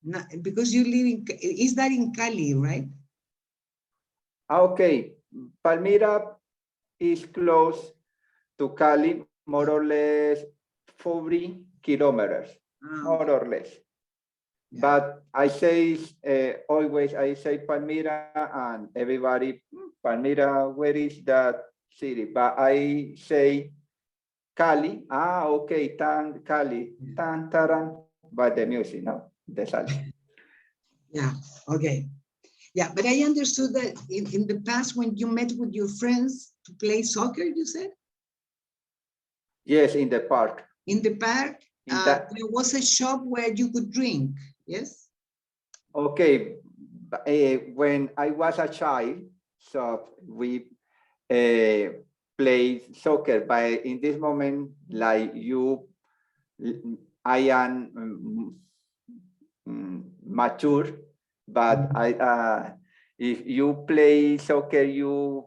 A: No, because you live in, is that in Cali, right?
G: Okay. Palmira is close to Cali, more or less 40 kilometers, more or less.
A: Yeah.
G: But I say always, I say Palmira and everybody, Palmira, where is that city? But I say Cali. Ah, okay, tan Cali, tan taran, but the music, no, the salsa.
A: Yeah, okay. Yeah, but I understood that in the past when you met with your friends to play soccer, you said?
G: Yes, in the park.
A: In the park,
G: In that,
A: there was a shop where you could drink, yes?
G: okay, when I was a child, so we played soccer, but in this moment, like you, I am mature, but if you play soccer, you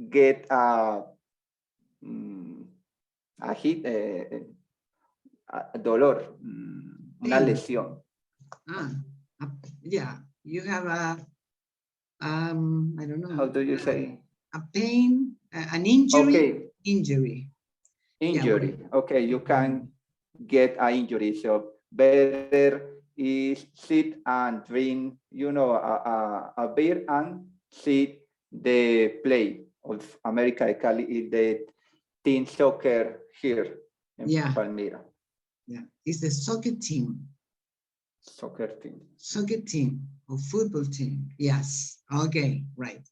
G: get a hit, a dolor, una
A: Pain.
G: lesión.
A: Yeah, you have a, I don't know.
G: How do you say?
A: A pain, an injury?
G: Okay.
A: Injury.
G: Injury. Okay, you can get an injury. So better is sit and drink, you know, a beer and see the play of America de Cali is the team soccer here in Palmira.
A: Yeah, it's the soccer team.
G: Soccer team.
A: Soccer team or football team. Yes. Okay, right.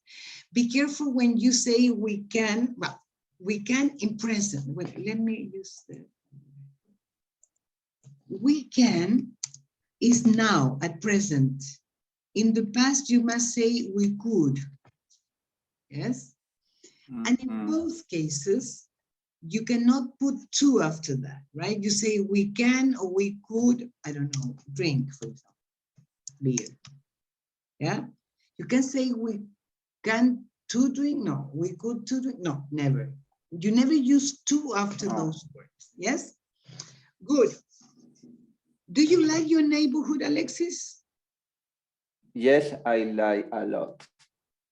A: Be careful when you say we can. Well, we can in present. Wait, let me use the. We can is now at present. In the past, you must say we could. Yes. And in both cases, you cannot put to after that, right? You say we can or we could, I don't know, drink, for example, beer. Yeah. You can say we can to drink. No, we could to drink. No, never. You never use to after those words. Yes. Good. Do you like your neighborhood, Alexis?
G: Yes, I like a lot.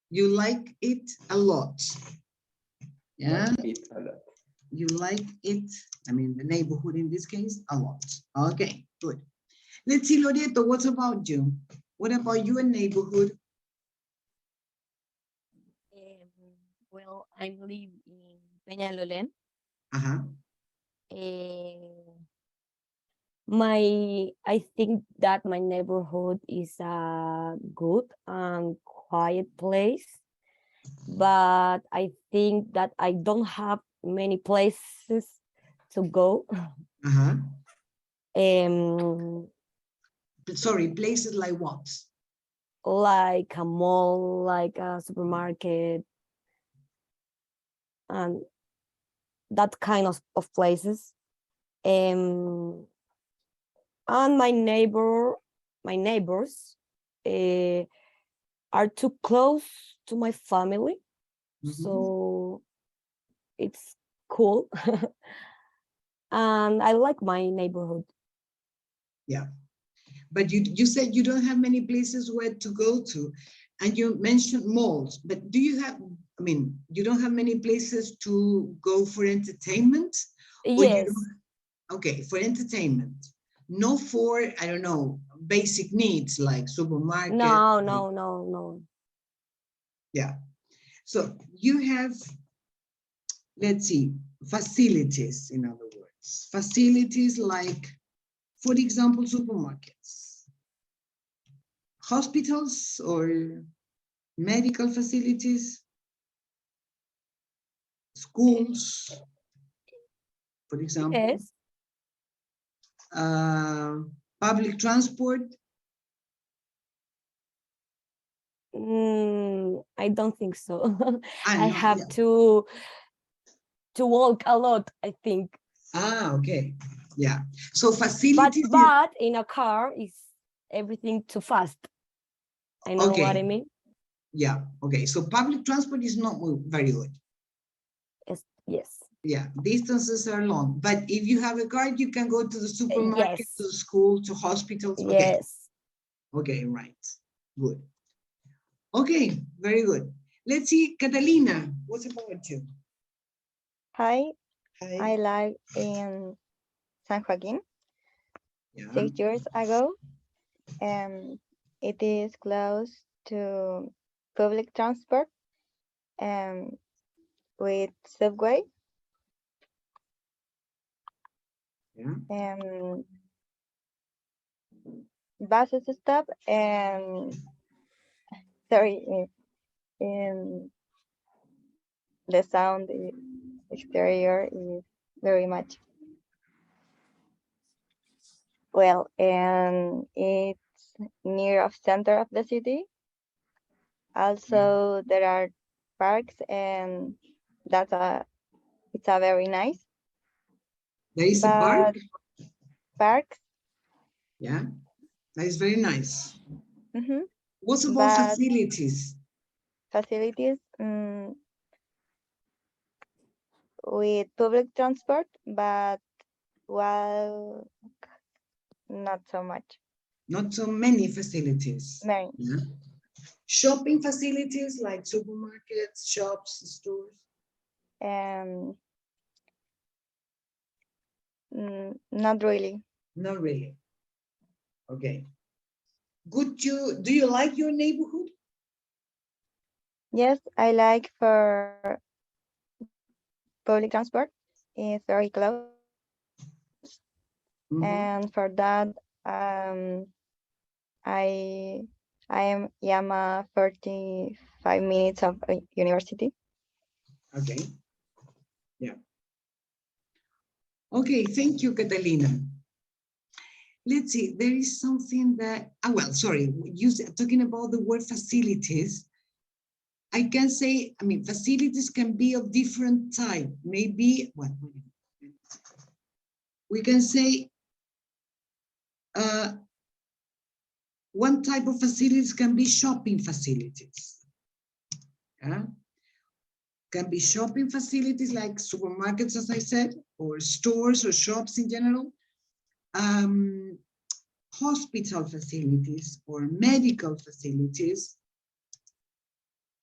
A: You like it a lot. Yeah.
G: Like it a lot.
A: You like it, I mean, the neighborhood in this case, a lot. Okay, good. Let's see, Loreto, what about you? What about your neighborhood?
H: Well, I live in Peñalolén.
A: Uh-huh.
H: I think that my neighborhood is a good and quiet place, but I think that I don't have many places to go.
A: Uh-huh. Sorry, places like what?
H: Like a mall, like a supermarket, and that kind of places. And my neighbors are too close to my family, so it's cool. And I like my neighborhood.
A: Yeah, but you said you don't have many places where to go to, and you mentioned malls, but do you have, I mean, you don't have many places to go for entertainment?
H: Yes.
A: Okay, for entertainment. No for, I don't know, basic needs like supermarket.
H: No.
A: Yeah. So you have, let's see, facilities, in other words. Facilities like, for example, supermarkets, hospitals or medical facilities, schools, for example.
H: Yes.
A: Public transport.
H: I don't think so.
A: I
H: I
A: know,
H: have
A: yeah.
H: to walk a lot, I think.
A: Ah, okay. Yeah. So
H: But
A: facilities.
H: in a car is everything too fast. I know what I
A: Okay.
H: mean.
A: Yeah. Okay. So public transport is not very good.
H: Yes.
A: Yeah. Distances are long. But if you have a car, you can go to the supermarket,
H: Yes.
A: to the school, to hospitals. Okay.
H: Yes.
A: Okay. Right. Good. Okay. Very good. Let's see, Catalina. What about you?
B: Hi,
A: Hi.
B: I live in San Joaquin
A: Yeah.
B: 6 years ago. It is close to public transport with subway.
A: Yeah.
B: Buses stop and sorry, the sound exterior is very much well, and it's near of center of the city. Also, there are parks, and it's a very nice.
A: There is a park.
B: But parks,
A: Yeah. That is very nice.
B: mhm,
A: What about
B: but
A: facilities?
B: facilities with public transport, but well, not so much.
A: Not so many facilities.
B: Many.
A: Yeah. Shopping facilities like supermarkets, shops, stores.
B: Not really.
A: Not really. Okay. Do you like your neighborhood?
B: Yes, I like for public transport. It's very close, and for that, I am 45 minutes of a university.
A: Okay. Yeah. Okay, thank you, Catalina. Let's see, there is something that, well, sorry, talking about the word facilities, I can say, I mean, facilities can be of different type. Maybe, what? We can say one type of facilities can be shopping facilities. Yeah? Can be shopping facilities like supermarkets, as I said, or stores or shops in general. Hospital facilities or medical facilities.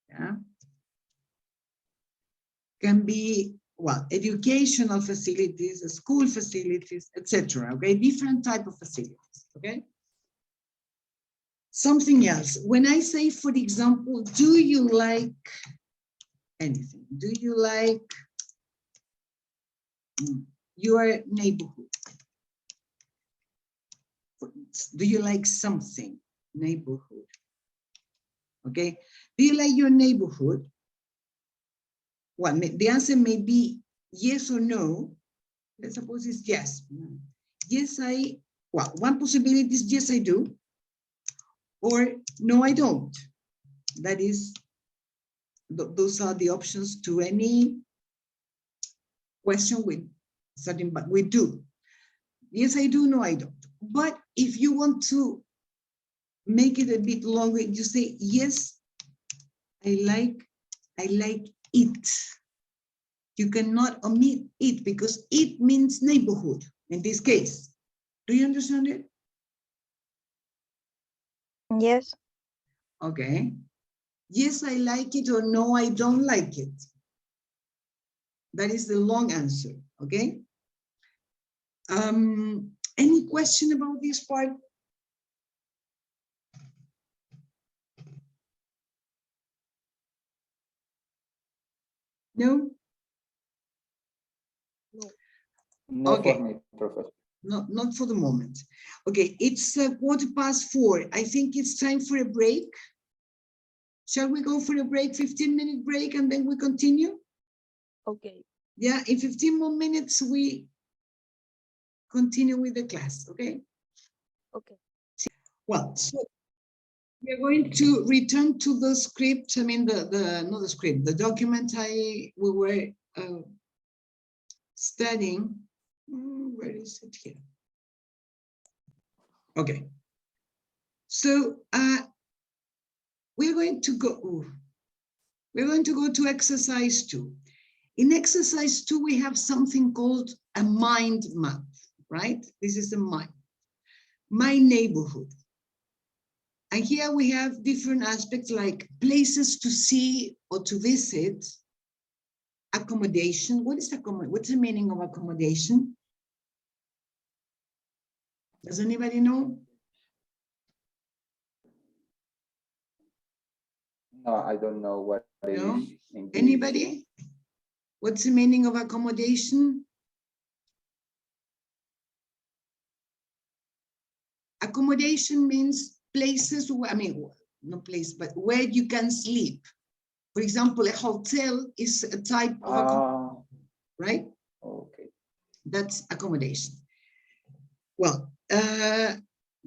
A: Yeah. Can be, well, educational facilities, school facilities, etc. Okay, different type of facilities. Okay. Something else. When I say, for example, do you like anything? Do you like your neighborhood? Do you like something? Neighborhood. Okay. Do you like your neighborhood? Well, the answer may be yes or no. Let's suppose it's yes. Yes, well, one possibility is yes, I do. Or no, I don't. That is, those are the options to any question with certain, but we do. Yes, I do, no, I don't. But if you want to make it a bit longer, you say, yes, I like it. You cannot omit it because it means neighborhood in this case. Do you understand it?
B: Yes.
A: Okay. Yes, I like it, or no, I don't like it. That is the long answer, okay? Any question about this part? No?
G: No
A: Okay.
G: for me, Professor.
A: Not for the moment. Okay, it's 4:15. I think it's time for a break. Shall we go for a break, 15-minute break, and then we continue?
H: Okay.
A: Yeah, in 15 more minutes, we continue with the class, okay?
H: Okay.
A: Well, so We are going to return to the script. I mean, not the script, the document we were studying. Where is it here? Okay. So we're going to go. We're going to go to exercise 2. In exercise 2, we have something called a mind map, right? This is a mind. My neighborhood. And here we have different aspects like places to see or to visit, accommodation. What's the meaning of accommodation? Does anybody know?
G: No, I don't know what it
A: No?
G: is in English.
A: Anybody? What's the meaning of accommodation? Accommodation means places, I mean, no place, but where you can sleep. For example, a hotel is a type of accommodation, right?
G: Okay.
A: That's accommodation. Well,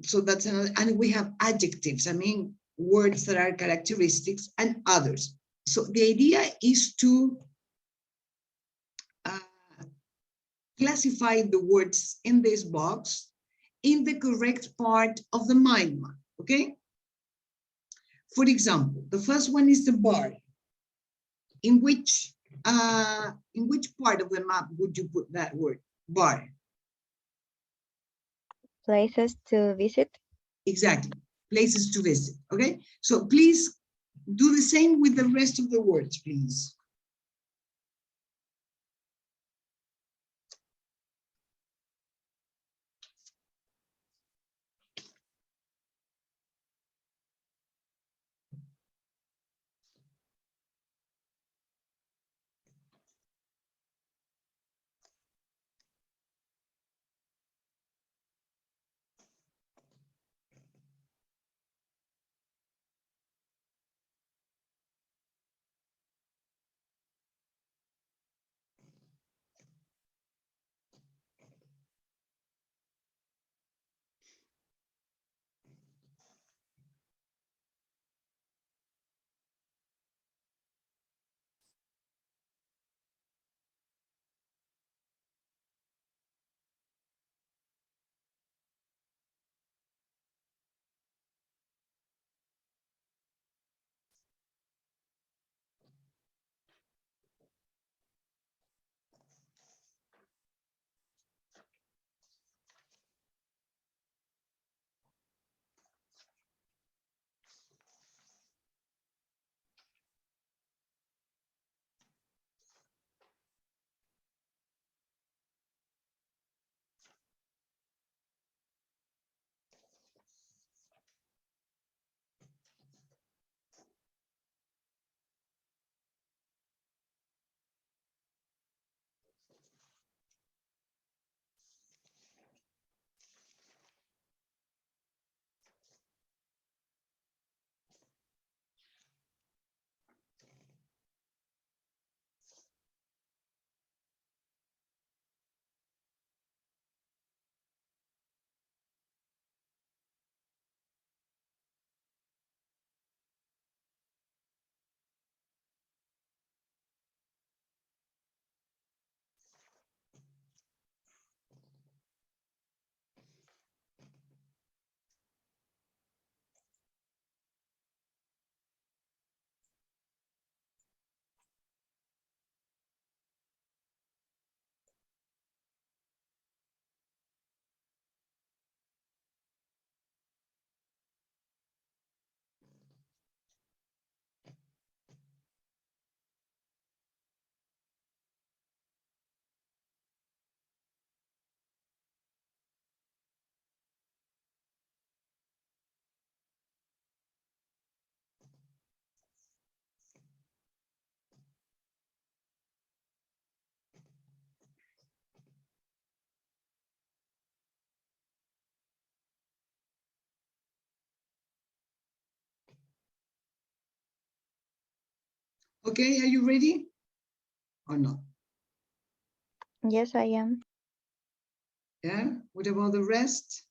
A: so that's another, and we have adjectives, I mean, words that are characteristics and others. So the idea is to classify the words in this box in the correct part of the mind map, okay? For example, the first one is the bar. In which part of the map would you put that word, bar?
B: Places to visit.
A: Exactly, places to visit, okay? So please do the same with the rest of the words, please. Okay, are you ready or not?
B: Yes, I am.
A: Yeah, what about the rest?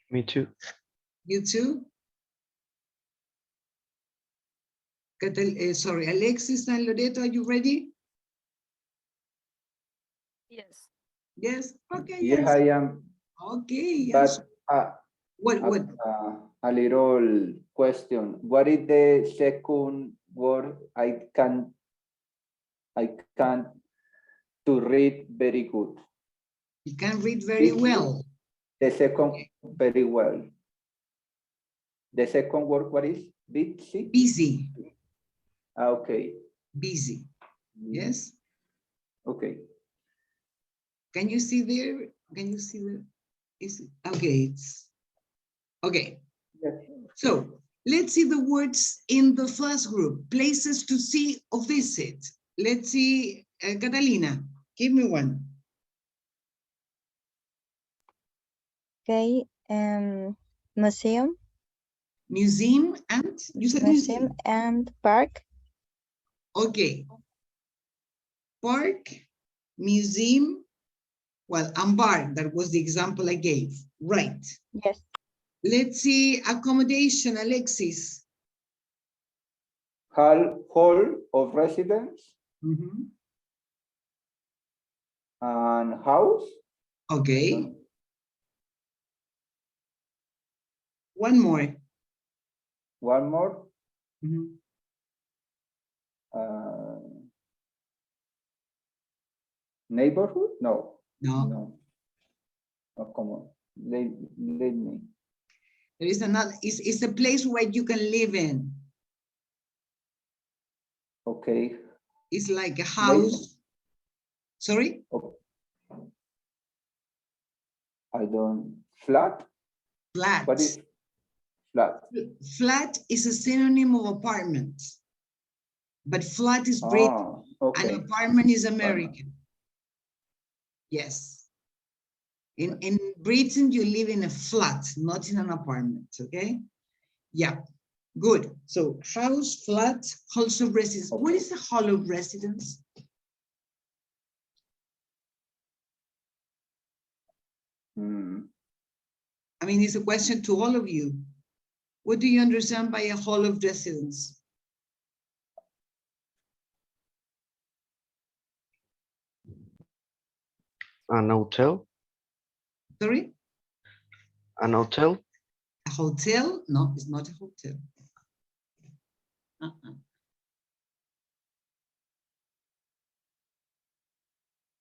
C: Me too.
A: You too? Sorry, Alexis and Loreto, are you ready?
H: Yes.
A: Yes, okay,
G: Yes,
A: yes.
G: I am.
A: Okay, yes.
G: But
A: What?
G: a little question. What is the second word I can't to read very good?
A: You can read very well.
G: The second very well. The second word, what is? Busy?
A: Busy.
G: Okay.
A: Busy. Yes.
G: Okay.
A: Can you see there? Can you see the? Is it okay? It's okay.
G: Yes.
A: So let's see the words in the first group. Places to see or visit. Let's see, Catalina. Give me one.
B: Okay. Museum.
A: Museum and you said
B: Museum
A: museum.
B: and park.
A: Okay. Park, museum, well, and bar. That was the example I gave. Right.
B: Yes.
A: Let's see accommodation, Alexis.
G: Hall of residence
A: Mhm.
G: and house.
A: Okay. One more.
G: One more.
A: Mhm.
G: Neighborhood? No.
A: No.
G: No. Oh, come on. Lead me.
A: There is another, it's a place where you can live in.
G: Okay.
A: It's like a house. Sorry?
G: Oh. I don't. Flat?
A: Flat.
G: What is flat?
A: Flat is a synonym of apartment. But flat is British.
G: Okay.
A: And apartment is American. Yes. In Britain, you live in a flat, not in an apartment, okay? Yeah, good. So house, flat, halls of residence.
G: Okay.
A: What is a hall of residence? I mean, it's a question to all of you. What do you understand by a hall of residence?
C: An hotel?
A: Sorry?
C: An hotel?
A: A hotel? No, it's not a hotel.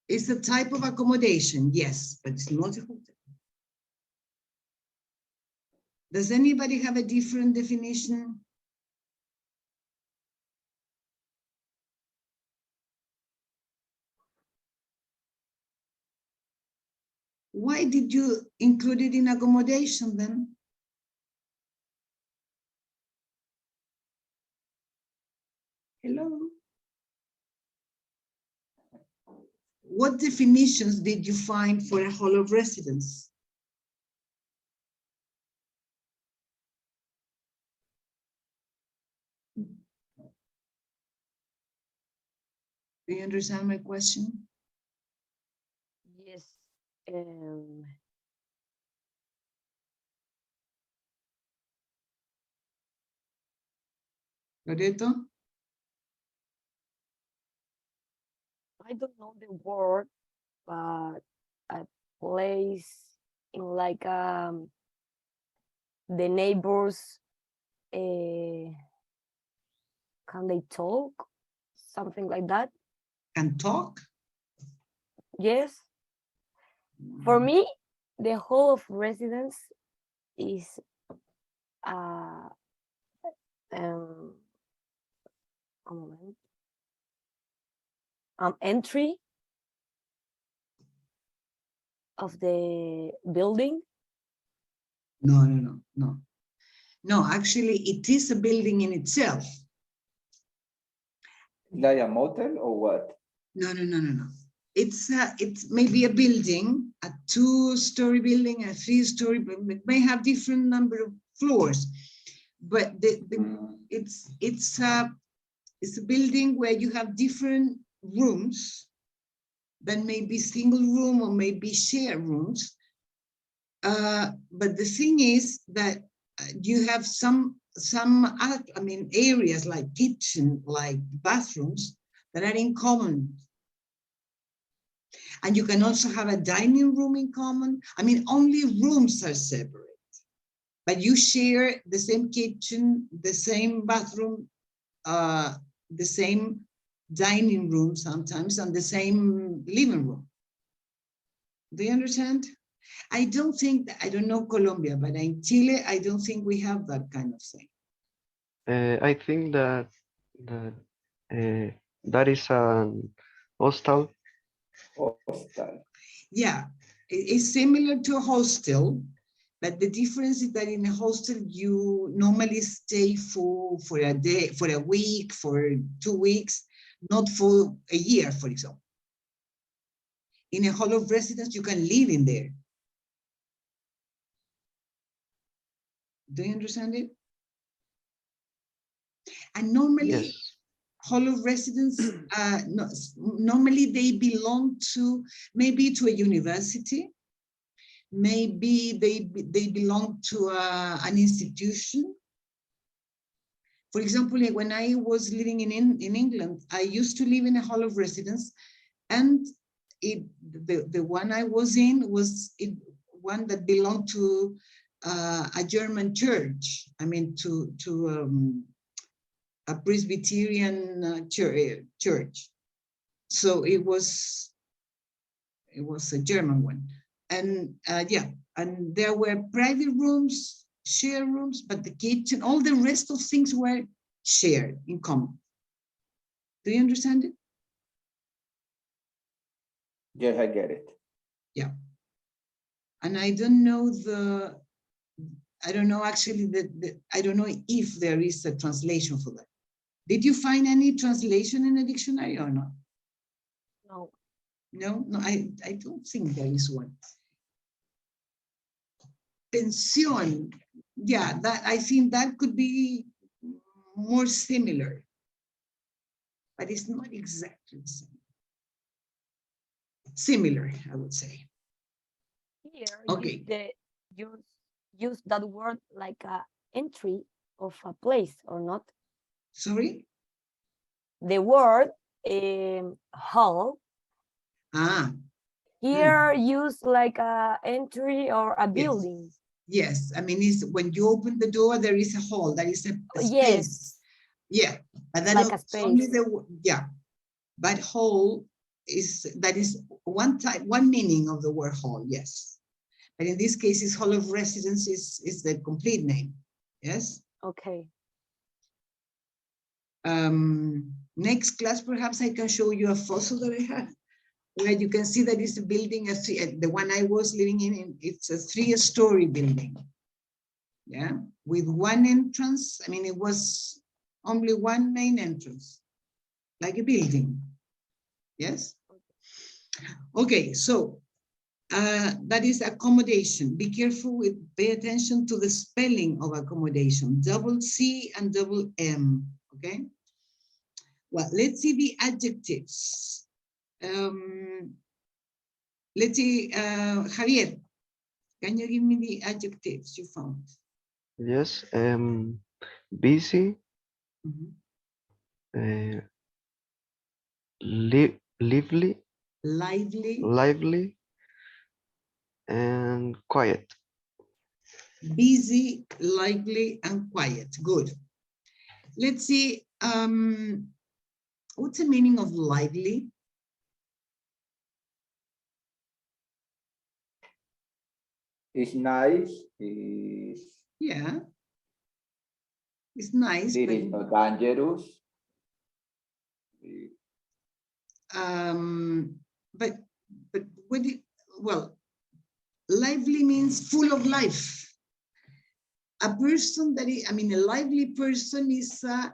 A: It's a type of accommodation, yes, but it's not a hotel. Does anybody have a different definition? Why did you include it in accommodation then? Hello? What definitions did you find for a hall of residence? Do you understand my question?
H: Yes.
A: Loreto?
H: I don't know the word, but a place in like the neighbors can they talk? Something like that.
A: Can talk?
H: Yes. For me, the whole of residence is a moment. Entry of the building.
A: No. No, actually, it is a building in itself.
G: Like a motel or what?
A: No. It's maybe a building, a 2-story building, a 3-story, it may have different number of floors, but it's a building where you have different rooms that may be single room or maybe share rooms. But the thing is that you have some other, I mean, areas like kitchen, like bathrooms that are in common. And you can also have a dining room in common. I mean, only rooms are separate, but you share the same kitchen, the same bathroom, the same dining room sometimes, and the same living room. Do you understand? I don't think that, I don't know Colombia, but in Chile, I don't think we have that kind of thing.
C: I think that that is an hostel.
G: Hostel.
A: Yeah, it's similar to a hostel, but the difference is that in a hostel, you normally stay for a day, for a week, for 2 weeks, not for a year, for example. In a hall of residence, you can live in there. Do you understand it? And normally,
C: Yes.
A: hall of residence, normally they belong to maybe to a university, maybe they belong to an institution. For example, when I was living in England, I used to live in a hall of residence, and the one I was in was one that belonged to a German church. I mean, to a Presbyterian church. So it was a German one. And yeah, and there were private rooms, share rooms, but the kitchen, all the rest of things were shared in common. Do you understand it?
G: Yes, I get it.
A: Yeah. And I don't know I don't know actually I don't know if there is a translation for that. Did you find any translation in a dictionary or not?
H: No.
A: No, I don't think there is one. Pensión, yeah, that I think that could be more similar, but it's not exactly the same. Similar, I would say.
H: Here,
A: Okay.
H: use that word like a entry of a place or not.
A: Sorry?
H: The word hall here use like a entry or a building.
A: Yes, I mean, it's when you open the door, there is a hall, there is a space.
H: Yes.
A: Yeah, but that
H: Like a
A: is only
H: space.
A: yeah, but hall is one meaning of the word hall, yes. But in this case, it's hall of residence is the complete name, yes?
H: Okay.
A: Next class, perhaps I can show you a photo that I have, where you can see that it's a building, the one I was living in, it's a 3-story building. Yeah, with one entrance. I mean, it was only one main entrance, like a building. Yes. Okay, so that is accommodation. Be careful pay attention to the spelling of accommodation, double C and double M, okay? Well, let's see the adjectives. Let's see, Javier, can you give me the adjectives you found?
C: Yes. Busy. Lively.
A: Lively.
C: And quiet.
A: Busy, lively, and quiet. Good. Let's see. What's the meaning of lively?
G: It's nice.
A: Yeah. It's nice.
G: It is not dangerous.
A: But what well, lively means full of life. A person that is, I mean, a lively person is a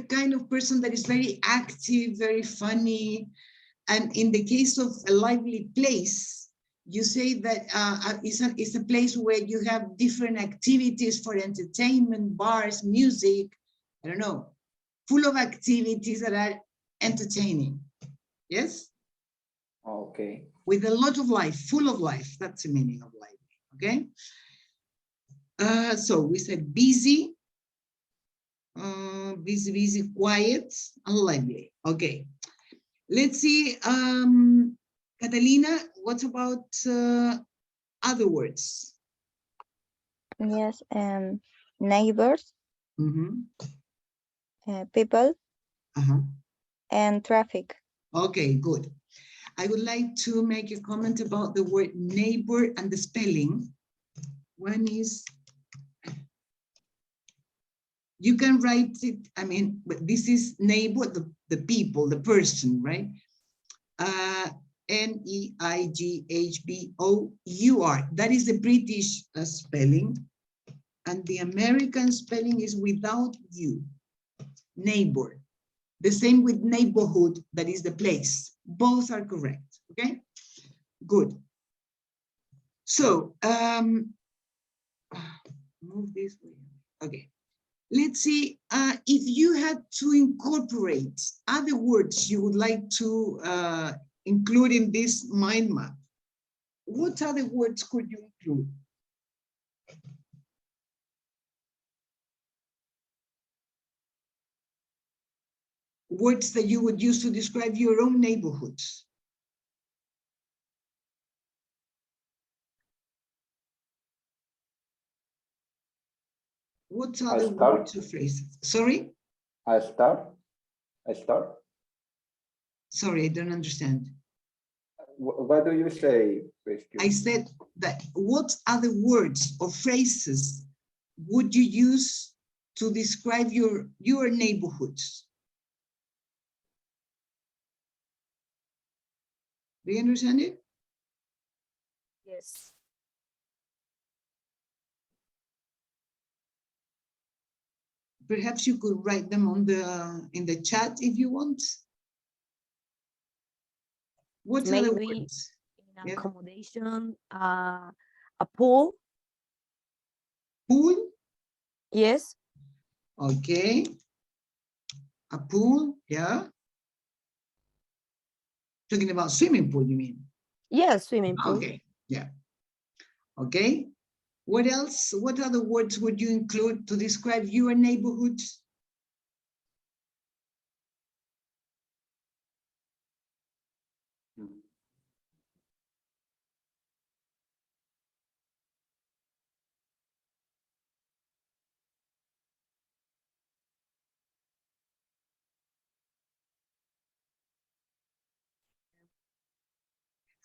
A: kind of person that is very active, very funny. And in the case of a lively place, you say that it's a place where you have different activities for entertainment, bars, music, I don't know, full of activities that are entertaining. Yes?
G: Okay.
A: With a lot of life, full of life. That's the meaning of life. Okay? So we said busy, busy, quiet, and lively. Okay. Let's see, Catalina, what about other words?
B: Yes, neighbors, people, and traffic.
A: Okay, good. I would like to make a comment about the word neighbor and the spelling. One is, you can write it, I mean, but this is neighbor, the people, the person, right? N-E-I-G-H-B-O-U-R. That is the British spelling. And the American spelling is without U, neighbor. The same with neighborhood, that is the place. Both are correct, okay? Good. So, move this way. Okay. Let's see, if you had to incorporate other words you would like to include in this mind map, what other words could you include? Words that you would use to describe your own neighborhoods. What are the words or phrases? Sorry?
G: I start.
A: Sorry, I don't understand.
G: What do you say, Christian?
A: I said that what other words or phrases would you use to describe your neighborhoods? Do you understand it?
H: Yes.
A: Perhaps you could write them on in the chat if you want. What are the
H: Maybe
A: words?
H: in accommodation, a pool.
A: Pool?
H: Yes.
A: Okay. A pool, yeah. Talking about swimming pool, you mean?
H: Yes, swimming pool.
A: Okay, yeah. Okay. What else? What other words would you include to describe your neighborhood?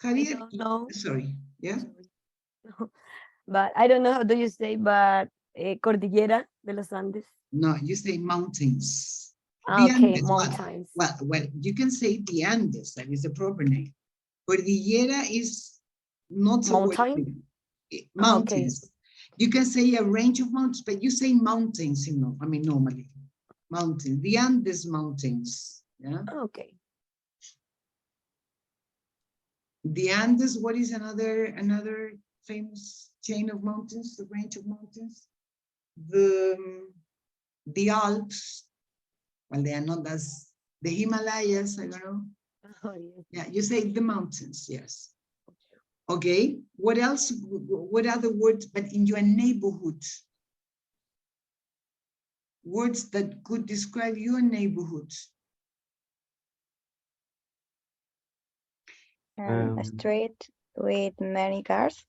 A: Javier, sorry, yeah?
H: But I don't know how do you say, but Cordillera de los Andes.
A: No, you say mountains.
H: Okay,
A: Andes.
H: mountains.
A: Well, you can say the Andes, that is the proper name. Cordillera is not so
H: mountain.
A: Mountains.
H: Okay.
A: You can say a range of mountains, but you say mountains, you know, I mean, normally. Mountains, the Andes mountains, yeah?
H: Okay.
A: The Andes, what is another famous chain of mountains, the range of mountains? The Alps, well, they are not as, the Himalayas, I don't know.
H: Oh, yes.
A: Yeah, you say the mountains, yes. Okay, what else, what other words, but in your neighborhood? Words that could describe your neighborhood.
B: A street with many cars.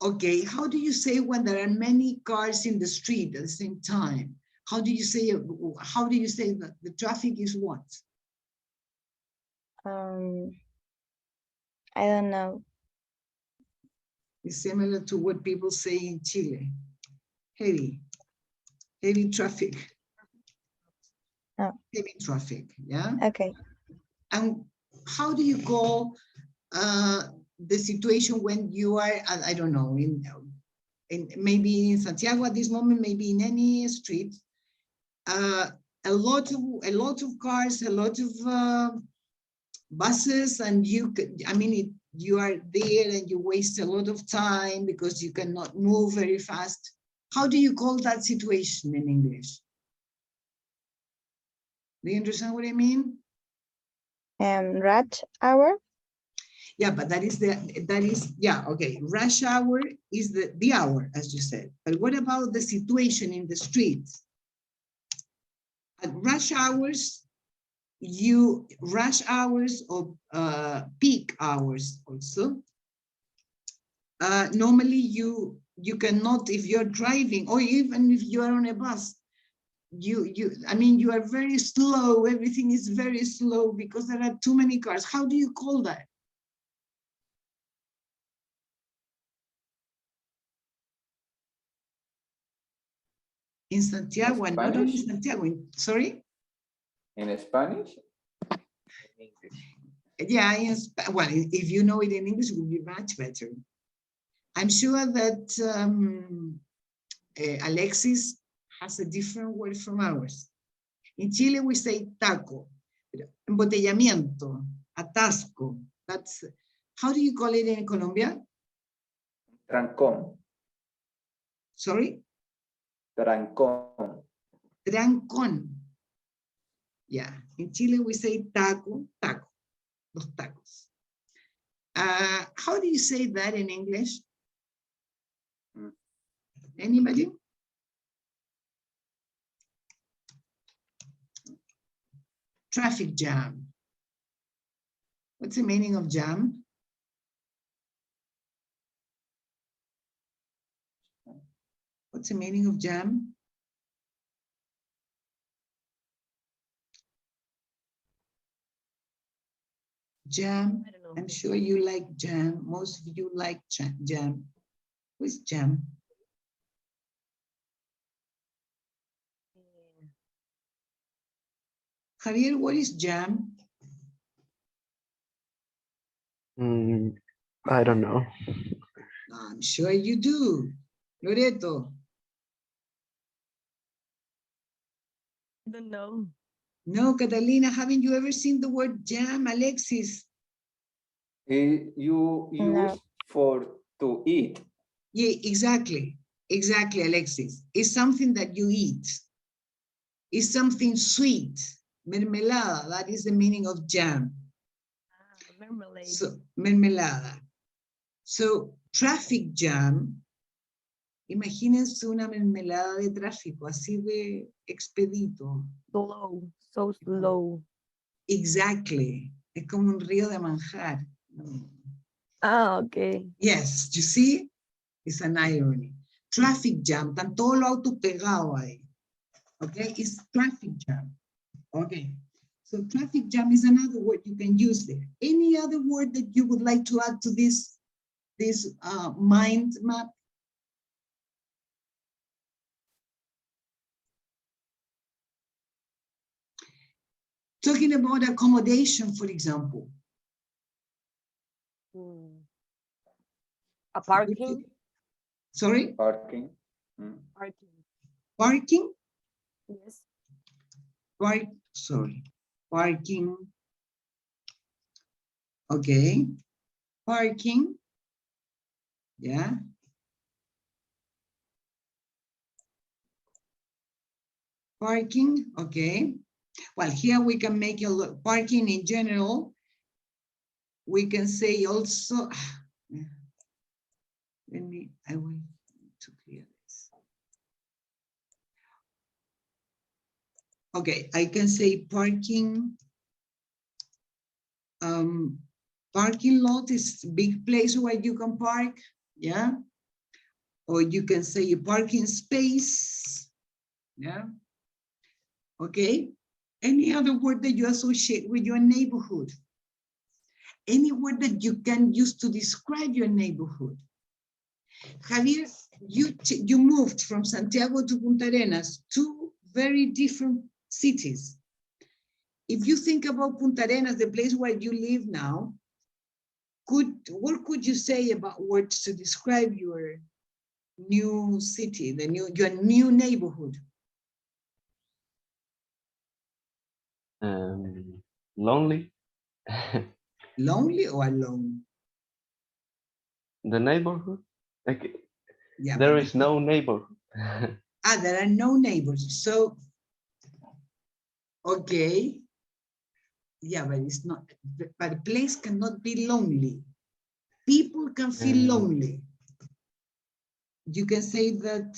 A: Okay, how do you say when there are many cars in the street at the same time? How do you say that the traffic is what?
B: I don't know.
A: It's similar to what people say in Chile. Heavy traffic.
B: Oh.
A: Heavy traffic, yeah?
B: Okay.
A: And how do you call the situation when you are, I don't know, in maybe in Santiago at this moment, maybe in any street, a lot of cars, a lot of buses, and you are there and you waste a lot of time because you cannot move very fast. How do you call that situation in English? Do you understand what I mean?
B: Rush hour.
A: Yeah, but that is yeah, okay. Rush hour is the hour, as you said. But what about the situation in the streets? At rush hours, rush hours or peak hours also. Normally you cannot, if you're driving or even if you are on a bus, I mean, you are very slow. Everything is very slow because there are too many cars. How do you call that? In Santiago, and not only Santiago. Sorry?
G: In Spanish?
A: Yeah, well, if you know it in English, it would be much better. I'm sure that Alexis has a different word from ours. In Chile, we say taco, embotellamiento, atasco. That's, how do you call it in Colombia?
G: Trancón.
A: Sorry?
G: Trancón.
A: Trancón. Yeah, in Chile, we say taco, taco, los tacos. How do you say that in English? Anybody? Traffic jam. What's the meaning of jam? What's the meaning of jam? Jam. I'm sure you like jam. Most of you like jam. What's jam? Javier, what is jam?
C: I don't know.
A: I'm sure you do. Loreto.
H: I don't know.
A: No, Catalina, haven't you ever seen the word jam, Alexis?
G: You use for to eat.
A: Yeah, exactly. Exactly, Alexis. It's something that you eat. It's something sweet. Mermelada, that is the meaning of jam.
H: Marmalade.
A: So, mermelada. So, traffic jam, imagínense una mermelada de tráfico, así de expedito.
H: Slow, so slow.
A: Exactly. Es como un río de manjar.
H: Ah, okay.
A: Yes, you see? It's an irony. Traffic jam, están todos los autos pegados ahí. Okay, it's traffic jam. Okay, so traffic jam is another word you can use there. Any other word that you would like to add to this mind map? Talking about accommodation, for example.
H: A parking?
A: Sorry?
G: Parking.
H: Parking.
A: Parking?
H: Yes.
A: Sorry. Parking. Okay. Parking. Yeah. Parking. Okay. Well, here we can make a look. Parking in general. We can say also. I want to clear this. Okay, I can say parking. Parking lot is a big place where you can park, yeah? Or you can say a parking space, yeah? Okay, any other word that you associate with your neighborhood? Any word that you can use to describe your neighborhood? Javier, you moved from Santiago to Punta Arenas, two very different cities. If you think about Punta Arenas, the place where you live now, what could you say about words to describe your new city, your new neighborhood?
C: Lonely.
A: Lonely or alone?
C: The neighborhood? Like,
A: Yeah,
C: there is no neighborhood.
A: There are no neighbors. So, okay. Yeah, but it's not, but a place cannot be lonely. people can feel lonely. You can say that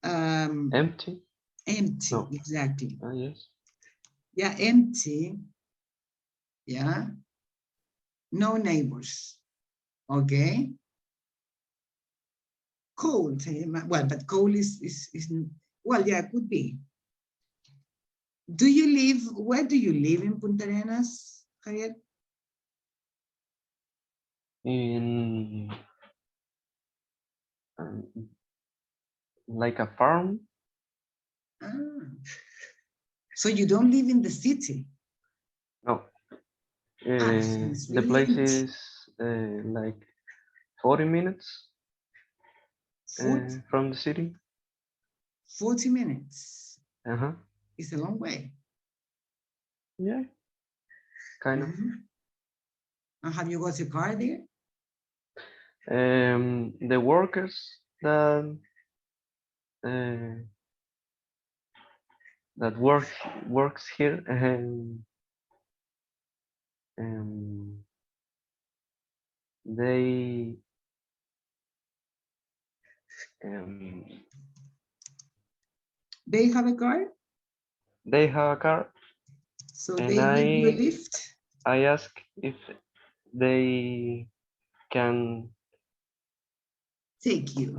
C: Empty?
A: empty,
C: No.
A: exactly.
C: Yes.
A: Yeah, empty. Yeah. No neighbors. Okay. Cold. Well, but cold is well, yeah, could be. Where do you live in Punta Arenas, Javier?
C: In like a farm?
A: Ah. So you don't live in the city?
C: No.
A: So it's
C: The
A: really
C: place
A: empty.
C: is like 40 minutes
A: 40,
C: from the city.
A: 40 minutes.
C: Uh-huh.
A: It's a long way.
C: Yeah, kind of.
A: And have you got a car there?
C: The workers uh, that works here they
A: They have a car?
C: they have a car,
A: So
C: and
A: they give you a lift?
C: I ask if they can
A: Take you.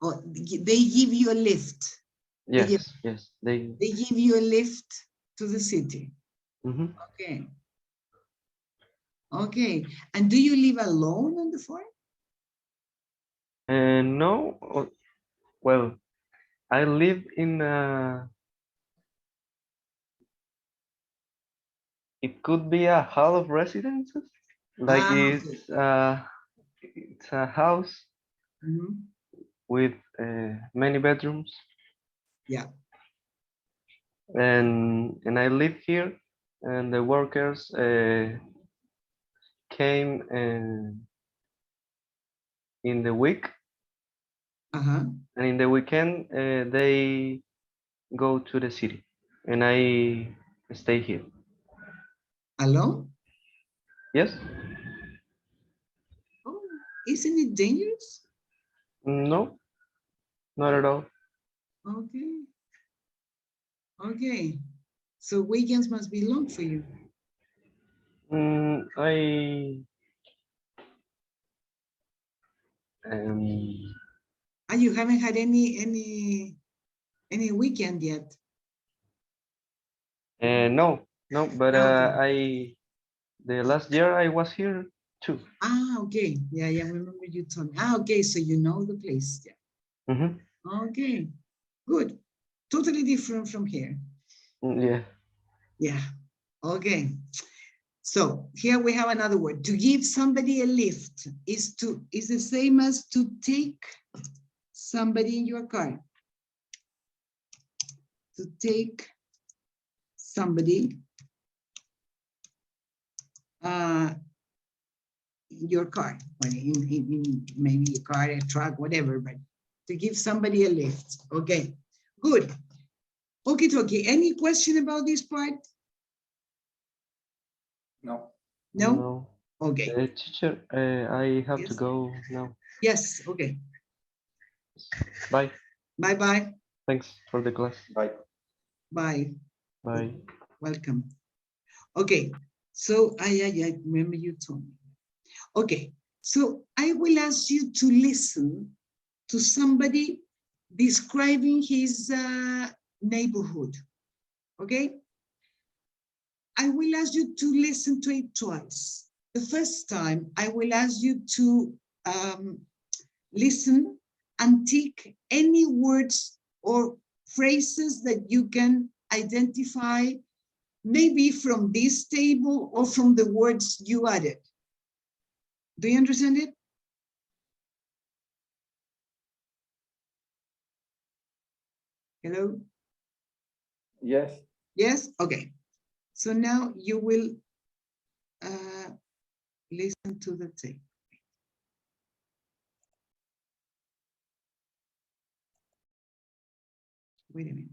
A: Or they give you a lift?
C: yes,
A: They give you a lift to the city?
C: Mm-hmm.
A: Okay. Okay. And do you live alone on the farm?
C: No, well, I live in it could be a hall of residences, like it's a house with many bedrooms.
A: Yeah.
C: And I live here, and the workers came in the week, and in the weekend they go to the city, and I stay here.
A: Alone?
C: Yes.
A: Oh, isn't it dangerous?
C: No, not at all.
A: Okay. Okay. So weekends must be long for you. And you haven't had any weekend yet?
C: No, but the last year I was here too.
A: Okay. Yeah, I remember you told me. Okay, so you know the place. Yeah. Okay, good. Totally different from here.
C: Yeah.
A: Yeah. Okay. So here we have another word. To give somebody a lift is the same as to take somebody in your car. To take somebody in your car, or in maybe a car, a truck, whatever, but to give somebody a lift. Okay, good. Okay. Any question about this part?
G: No.
A: No? Okay.
C: Teacher, I have to go now.
A: Yes, okay.
C: Bye.
A: Bye-bye.
C: Thanks for the class.
G: Bye.
A: Bye.
C: Bye.
A: Welcome. Okay, so I remember you told me. Okay, so I will ask you to listen to somebody describing his neighborhood, okay? I will ask you to listen to it twice. The first time, I will ask you to listen and tick any words or phrases that you can identify, maybe from this table or from the words you added. Do you understand it? Hello?
G: Yes.
A: Yes? Okay. So now you will listen to the tape. Wait a minute.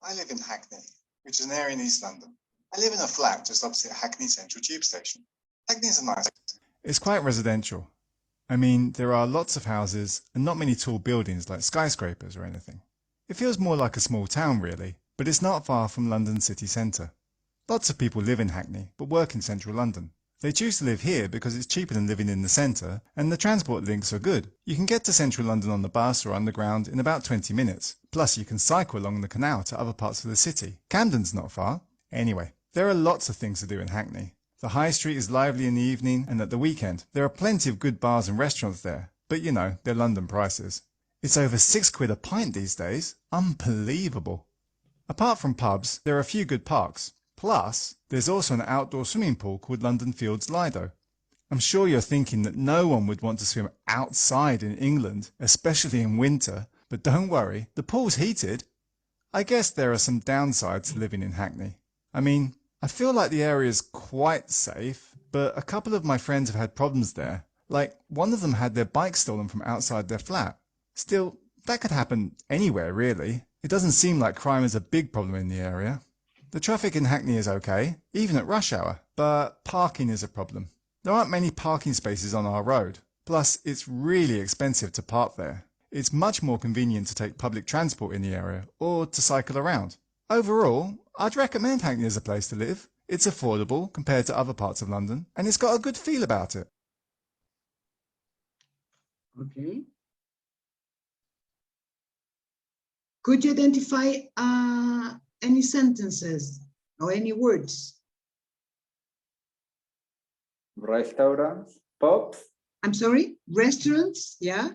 K: I live in Hackney, which is an area in East London. I live in a flat just opposite Hackney Central Tube Station. Hackney is a nice place.
L: It's quite residential. I mean, there are lots of houses and not many tall buildings like skyscrapers or anything. It feels more like a small town really, but it's not far from London city centre. Lots of people live in Hackney but work in central London. They choose to live here because it's cheaper than living in the centre and the transport links are good. You can get to central London on the bus or underground in about 20 minutes. Plus you can cycle along the canal to other parts of the city. Camden's not far. Anyway, there are lots of things to do in Hackney. The high street is lively in the evening and at the weekend. There are plenty of good bars and restaurants there, but you know, they're London prices. It's over £6 a pint these days. Unbelievable. Apart from pubs, there are a few good parks. Plus, there's also an outdoor swimming pool called London Fields Lido. I'm sure you're thinking that no one would want to swim outside in England, especially in winter, but don't worry, the pool's heated. I guess there are some downsides to living in Hackney. I mean, I feel like the area's quite safe, but a couple of my friends have had problems there. Like, one of them had their bike stolen from outside their flat. Still, that could happen anywhere really. It doesn't seem like crime is a big problem in the area. The traffic in Hackney is okay, even at rush hour, but parking is a problem. There aren't many parking spaces on our road. Plus, it's really expensive to park there. It's much more convenient to take public transport in the area or to cycle around. Overall, I'd recommend Hackney as a place to live. It's affordable compared to other parts of London, and it's got a good feel about it.
A: Okay. Could you identify any sentences or any words?
G: Restaurants, pubs.
A: I'm sorry, restaurants, yeah?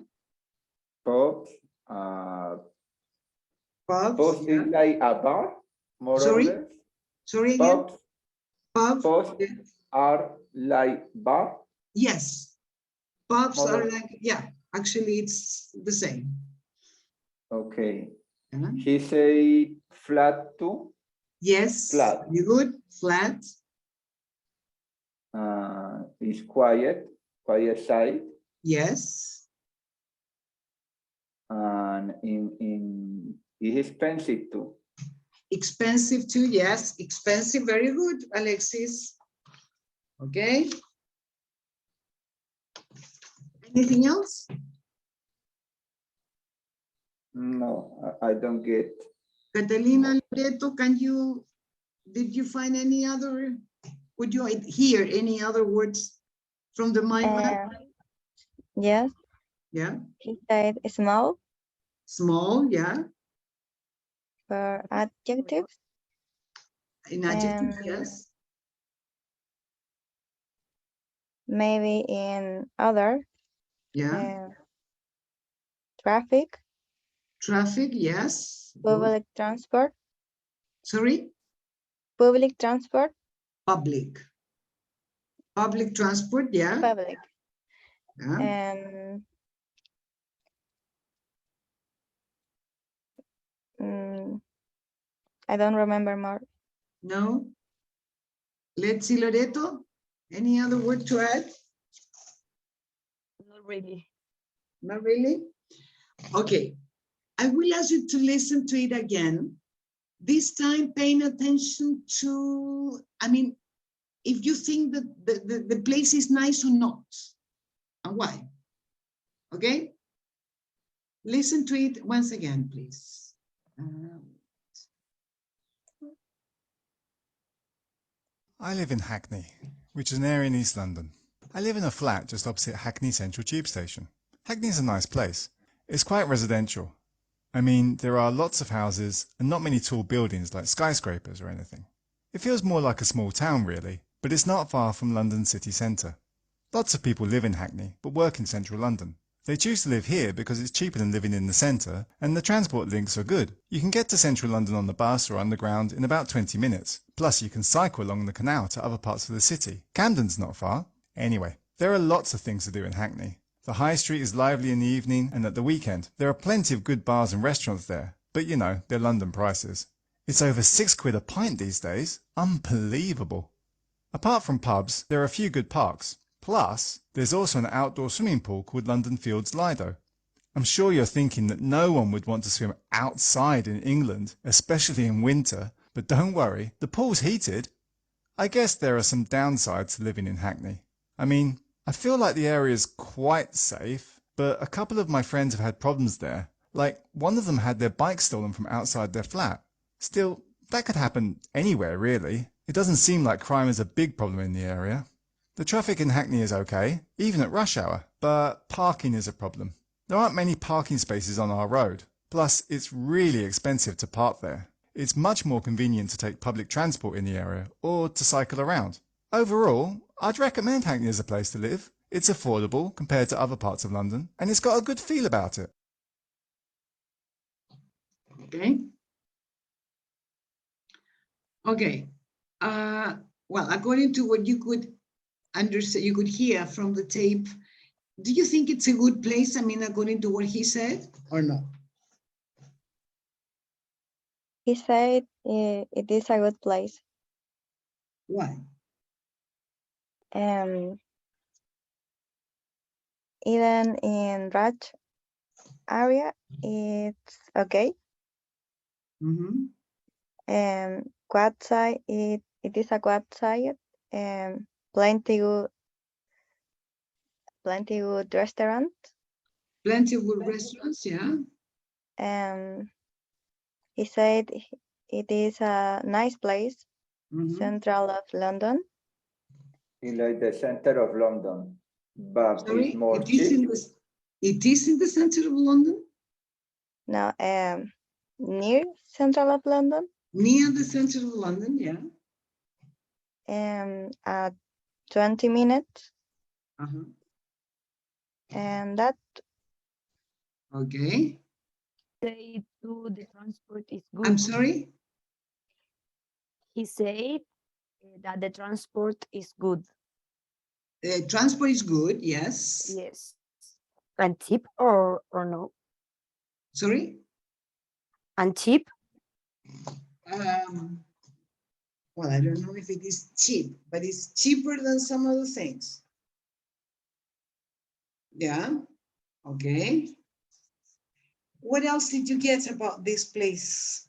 G: Pubs.
A: Pubs,
G: Pubs
A: yeah.
G: is like a bar, more
A: Sorry?
G: or less.
A: Sorry again?
G: Pubs.
A: Pubs,
G: Pubs are like bar.
A: yes. Pubs
G: More
A: are
G: or-
A: like, yeah, actually it's the same.
G: Okay.
A: Yeah.
G: He say flat too.
A: Yes,
G: Flat.
A: you good? Flat,
G: It's quiet side.
A: yes.
G: And in it's expensive too.
A: Expensive too, yes. Expensive, very good, Alexis. Okay. Anything else?
G: No, I don't get.
A: Catalina Loreto, did you find any other, would you hear any other words from the mind map?
B: Yes,
A: Yeah,
B: he said small
A: small, yeah.
B: for adjectives.
A: In adjective, yes.
B: Maybe in other.
A: Yeah.
B: Traffic,
A: Traffic, yes. Good.
B: public transport,
A: Sorry?
B: public transport,
A: Public. Public transport, yeah.
B: public.
A: Yeah.
B: And I don't remember more.
A: No? Let's see, Loreto. Any other word to add?
H: Not really.
A: Not really? Okay. I will ask you to listen to it again. This time paying attention to, I mean, if you think that the place is nice or not, and why. Okay? Listen to it once again, please.
L: I live in Hackney, which is an area in East London. I live in a flat just opposite Hackney Central Tube Station. Hackney's a nice place. It's quite residential. I mean, there are lots of houses and not many tall buildings like skyscrapers or anything. It feels more like a small town really, but it's not far from London city centre. Lots of people live in Hackney but work in central London. They choose to live here because it's cheaper than living in the centre and the transport links are good. You can get to central London on the bus or underground in about 20 minutes. Plus you can cycle along the canal to other parts of the city. Camden's not far. Anyway, there are lots of things to do in Hackney. The high street is lively in the evening and at the weekend. There are plenty of good bars and restaurants there, but you know, they're London prices. It's over £6 a pint these days. Unbelievable. Apart from pubs, there are a few good parks. Plus, there's also an outdoor swimming pool called London Fields Lido. I'm sure you're thinking that no one would want to swim outside in England, especially in winter, but don't worry, the pool's heated. I guess there are some downsides to living in Hackney. I mean, I feel like the area's quite safe, but a couple of my friends have had problems there. Like, one of them had their bike stolen from outside their flat. Still, that could happen anywhere, really. It doesn't seem like crime is a big problem in the area. The traffic in Hackney is okay, even at rush hour, but parking is a problem. There aren't many parking spaces on our road. Plus, it's really expensive to park there. It's much more convenient to take public transport in the area or to cycle around. Overall, I'd recommend Hackney as a place to live. It's affordable compared to other parts of London, and it's got a good feel about it.
A: Okay. Okay. Well, according to what you could understand, you could hear from the tape, do you think it's a good place? I mean, according to what he said, or no?
B: He said it is a good place.
A: Why?
B: Even in rush area, it's okay. Quad side, it is a quad side, plenty good restaurant.
A: Plenty of good restaurants, yeah.
B: He said it is a nice place, central of London.
G: In like the center of London, but
A: Sorry,
G: it's more
A: it is
G: cheap.
A: It is in the center of London?
B: No, near central of London.
A: Near the center of London, yeah.
B: 20 minutes.
A: Uh-huh.
B: And that.
A: Okay.
H: Say too, the transport is good.
A: I'm sorry?
H: He said that the transport is good.
A: Transport is good, yes.
H: Yes. And cheap or no?
A: Sorry?
H: And cheap?
A: Well, I don't know if it is cheap, but it's cheaper than some other things. Yeah, okay. What else did you get about this place?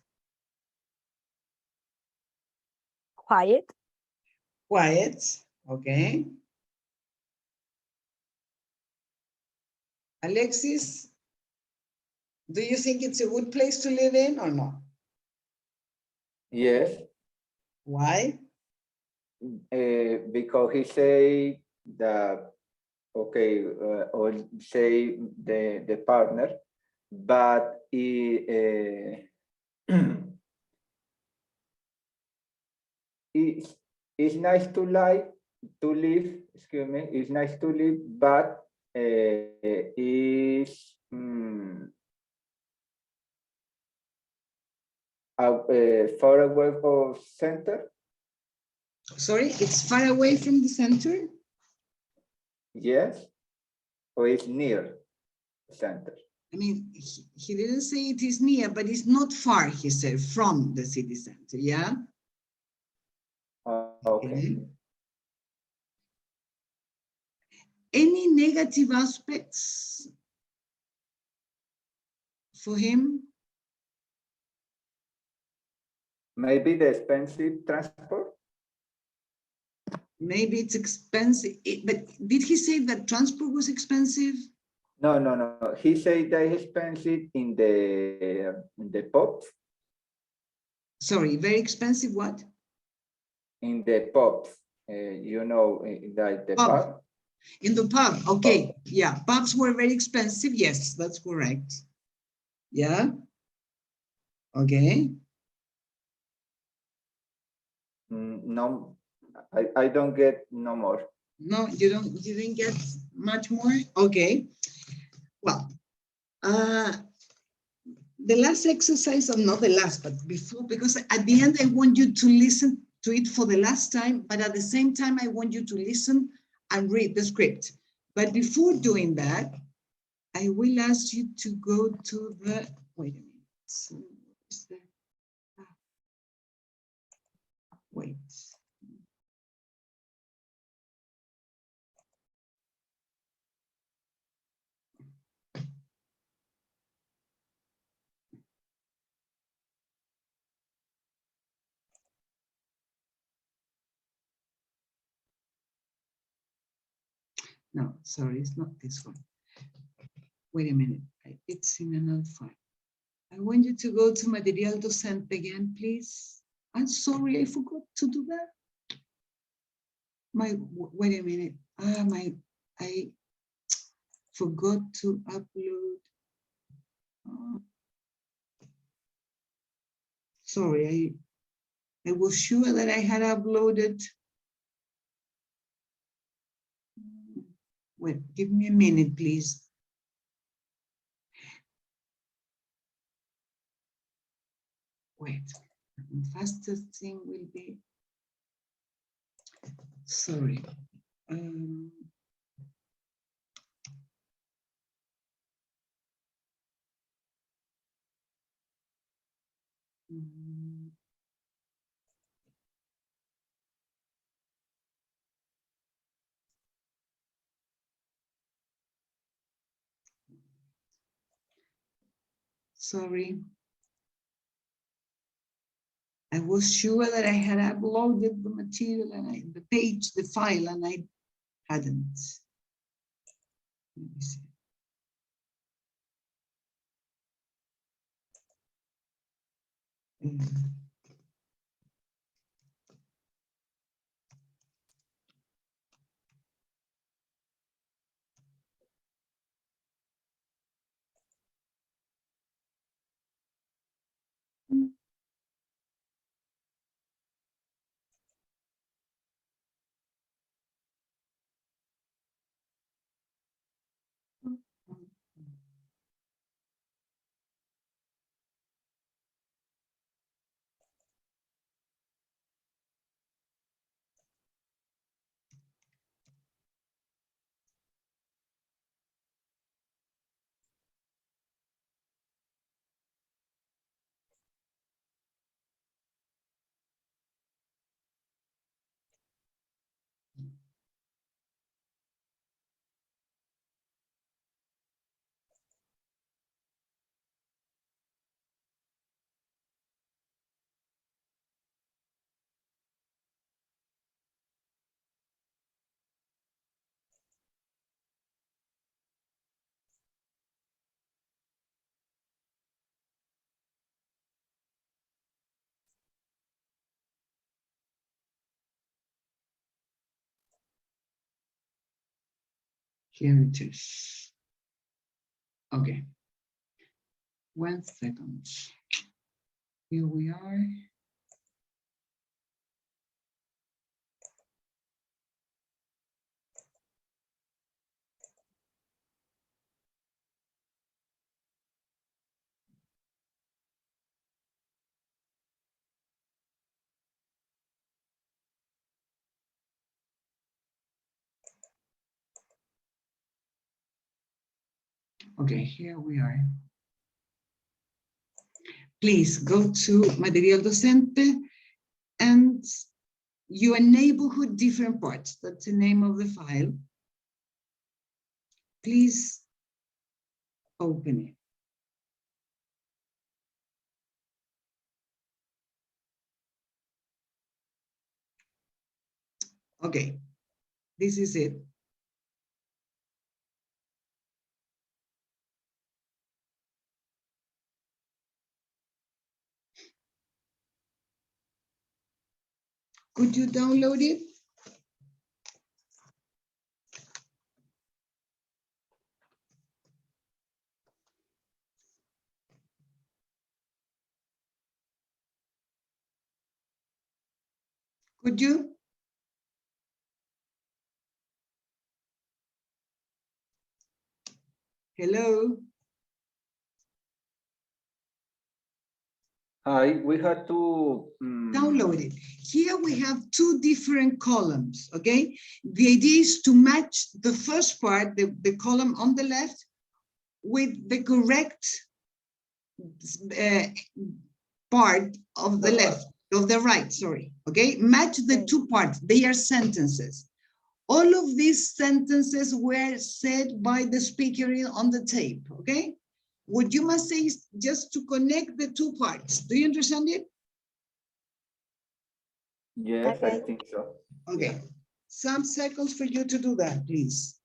H: Quiet.
A: Quiet, okay. Alexis, do you think it's a good place to live in or not?
G: Yes.
A: Why?
G: Because he say that, okay, or say the partner, but it's nice to live, excuse me, it's nice to live, but it's far away from center.
A: Sorry, it's far away from the center?
G: Yes, or it's near the center.
A: I mean, he didn't say it is near, but it's not far, he said, from the city center, yeah?
G: Okay.
A: Any negative aspects for him?
G: Maybe the expensive transport.
A: Maybe it's expensive, but did he say that transport was expensive?
G: No. He said that it's expensive in the pubs.
A: Sorry, very expensive what?
G: In the pubs, you know, like the pub.
A: In the pub, okay. Yeah, pubs were very expensive. Yes, that's correct. Yeah. Okay.
G: No, I don't get no more.
A: No, you didn't get much more? Okay. Well, the last exercise, or not the last, but before, because at the end I want you to listen to it for the last time, but at the same time I want you to listen and read the script. But before doing that, I will ask you to go to the, wait a minute. So, is that, wait. No, sorry, it's not this one. Wait a minute, it's in another file. I want you to go to Material Docente again, please. I'm sorry, I forgot to do that. Wait a minute. I forgot to upload. Sorry, I was sure that I had uploaded. Wait, give me a minute, please. Wait, the fastest thing will be, sorry. Sorry. I was sure that I had uploaded the material and the page, the file, and I hadn't. Let me see. Here it is. Okay. 1 second. Here we are. Okay, here we are. Please go to Material Docente and your neighborhood different parts. That's the name of the file. Please open it. Okay, this is it. Could you download it? Could you? Hello?
G: Hi, we had to
A: Download it. Here we have two different columns, okay? The idea is to match the first part, the column on the left, with the correct part of the left, of the right, sorry, okay? Match the two parts, they are sentences. All of these sentences were said by the speaker on the tape, okay? What you must say is just to connect the two parts. Do you understand it?
G: Yes, I think so.
A: Okay, some seconds for you to do that, please.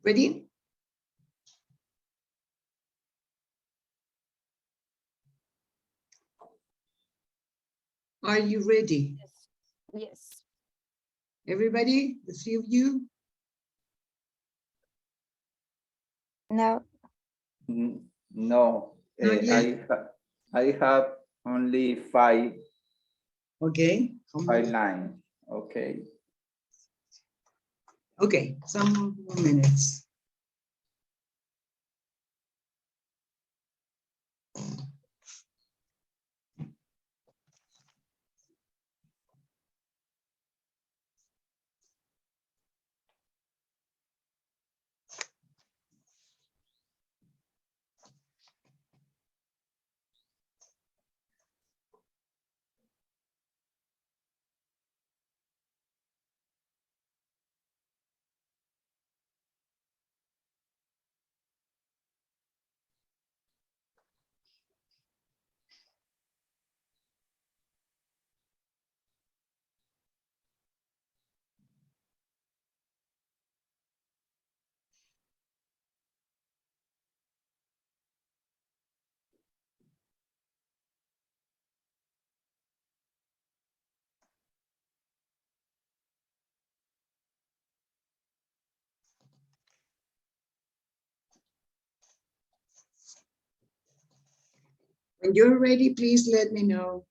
A: Ready? Are you ready?
H: Yes.
A: Everybody, the three of you?
B: No.
G: No,
A: Not yet.
G: I have only five
A: Okay.
G: lines. Okay.
A: Okay, some more minutes. When you're ready, please let me know.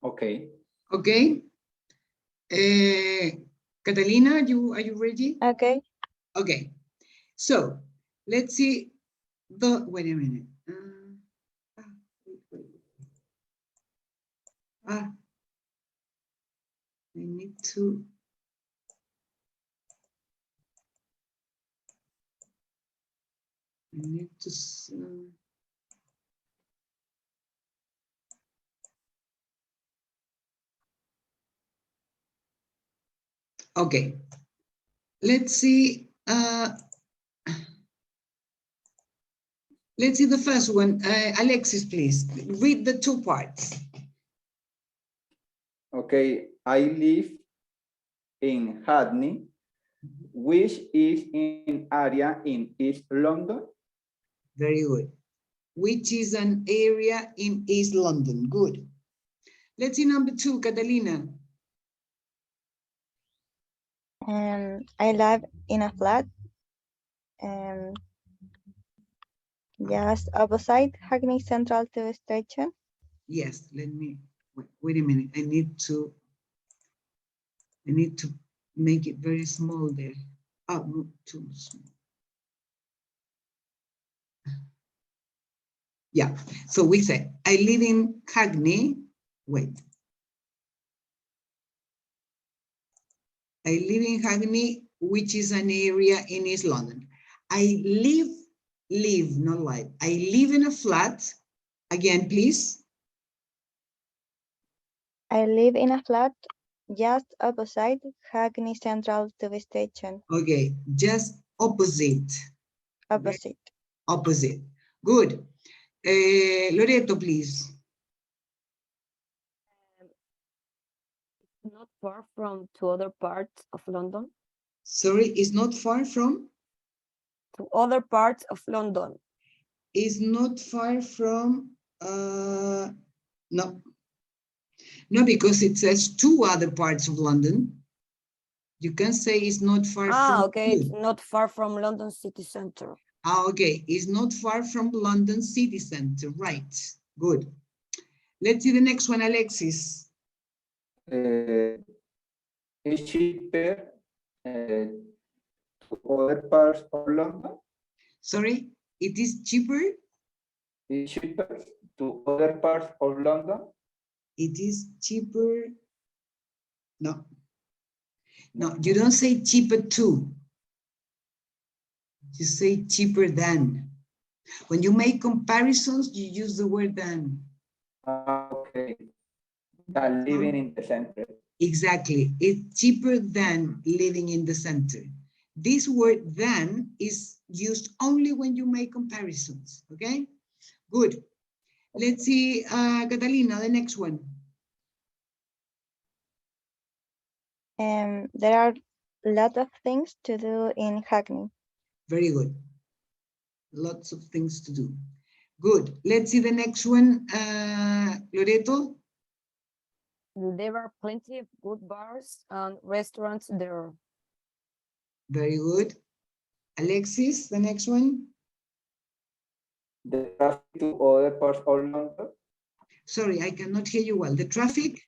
G: Okay.
A: Okay. Catalina, are you ready?
B: Okay.
A: Okay. So let's see wait a minute. I need to. I need to. Okay. Let's see Let's see the first one. Alexis, please read the two parts.
G: Okay, I live in Hackney, which is an area in East London.
A: Very good. Which is an area in East London. Good. Let's see number two, Catalina.
B: I live in a flat just opposite Hackney Central Tube Station.
A: Yes, let me, wait a minute. I need to make it very small there. Oh, not too small. Yeah, so we say, I live in Hackney. Wait. I live in Hackney, which is an area in East London. I live, not live. I live in a flat. Again, please.
B: I live in a flat just opposite Hackney Central Tube Station.
A: Okay, just opposite.
B: Opposite.
A: Opposite. Good. Loreto, please.
H: Not far from to other parts of London.
A: Sorry, it's not far from?
H: To other parts of London.
A: Is not far from, no. No, because it says two other parts of London. You can say it's not far from.
H: Okay, it's not far from London city center.
A: Okay, it's not far from London city center, right. Good. Let's see the next one, Alexis.
G: It's cheaper to other parts of London.
A: Sorry, it is cheaper?
G: It's cheaper to other parts of London.
A: It is cheaper. No. No, you don't say cheaper to. You say cheaper than. When you make comparisons, you use the word than.
G: Okay. Living in the center.
A: Exactly. It's cheaper than living in the center. This word than is used only when you make comparisons. Okay? Good. Let's see, Catalina, the next one.
B: There are a lot of things to do in Hackney.
A: Very good. Lots of things to do. Good. Let's see the next one, Loreto.
H: There are plenty of good bars and restaurants there.
A: Very good. Alexis, the next one.
G: The traffic to other parts of London.
A: Sorry, I cannot hear you well. The traffic?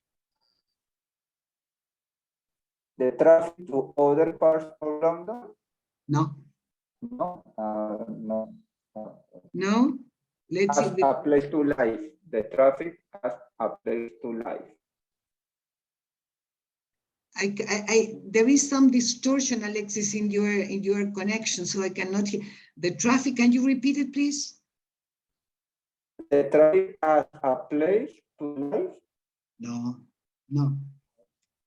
G: The traffic to other parts of London?
A: No.
G: No, no.
A: No? Let's see.
G: A place to live. The traffic has a place to live.
A: There is some distortion, Alexis, in your connection, so I cannot hear. The traffic, can you repeat it, please?
G: The traffic has a place to live?
A: No, no.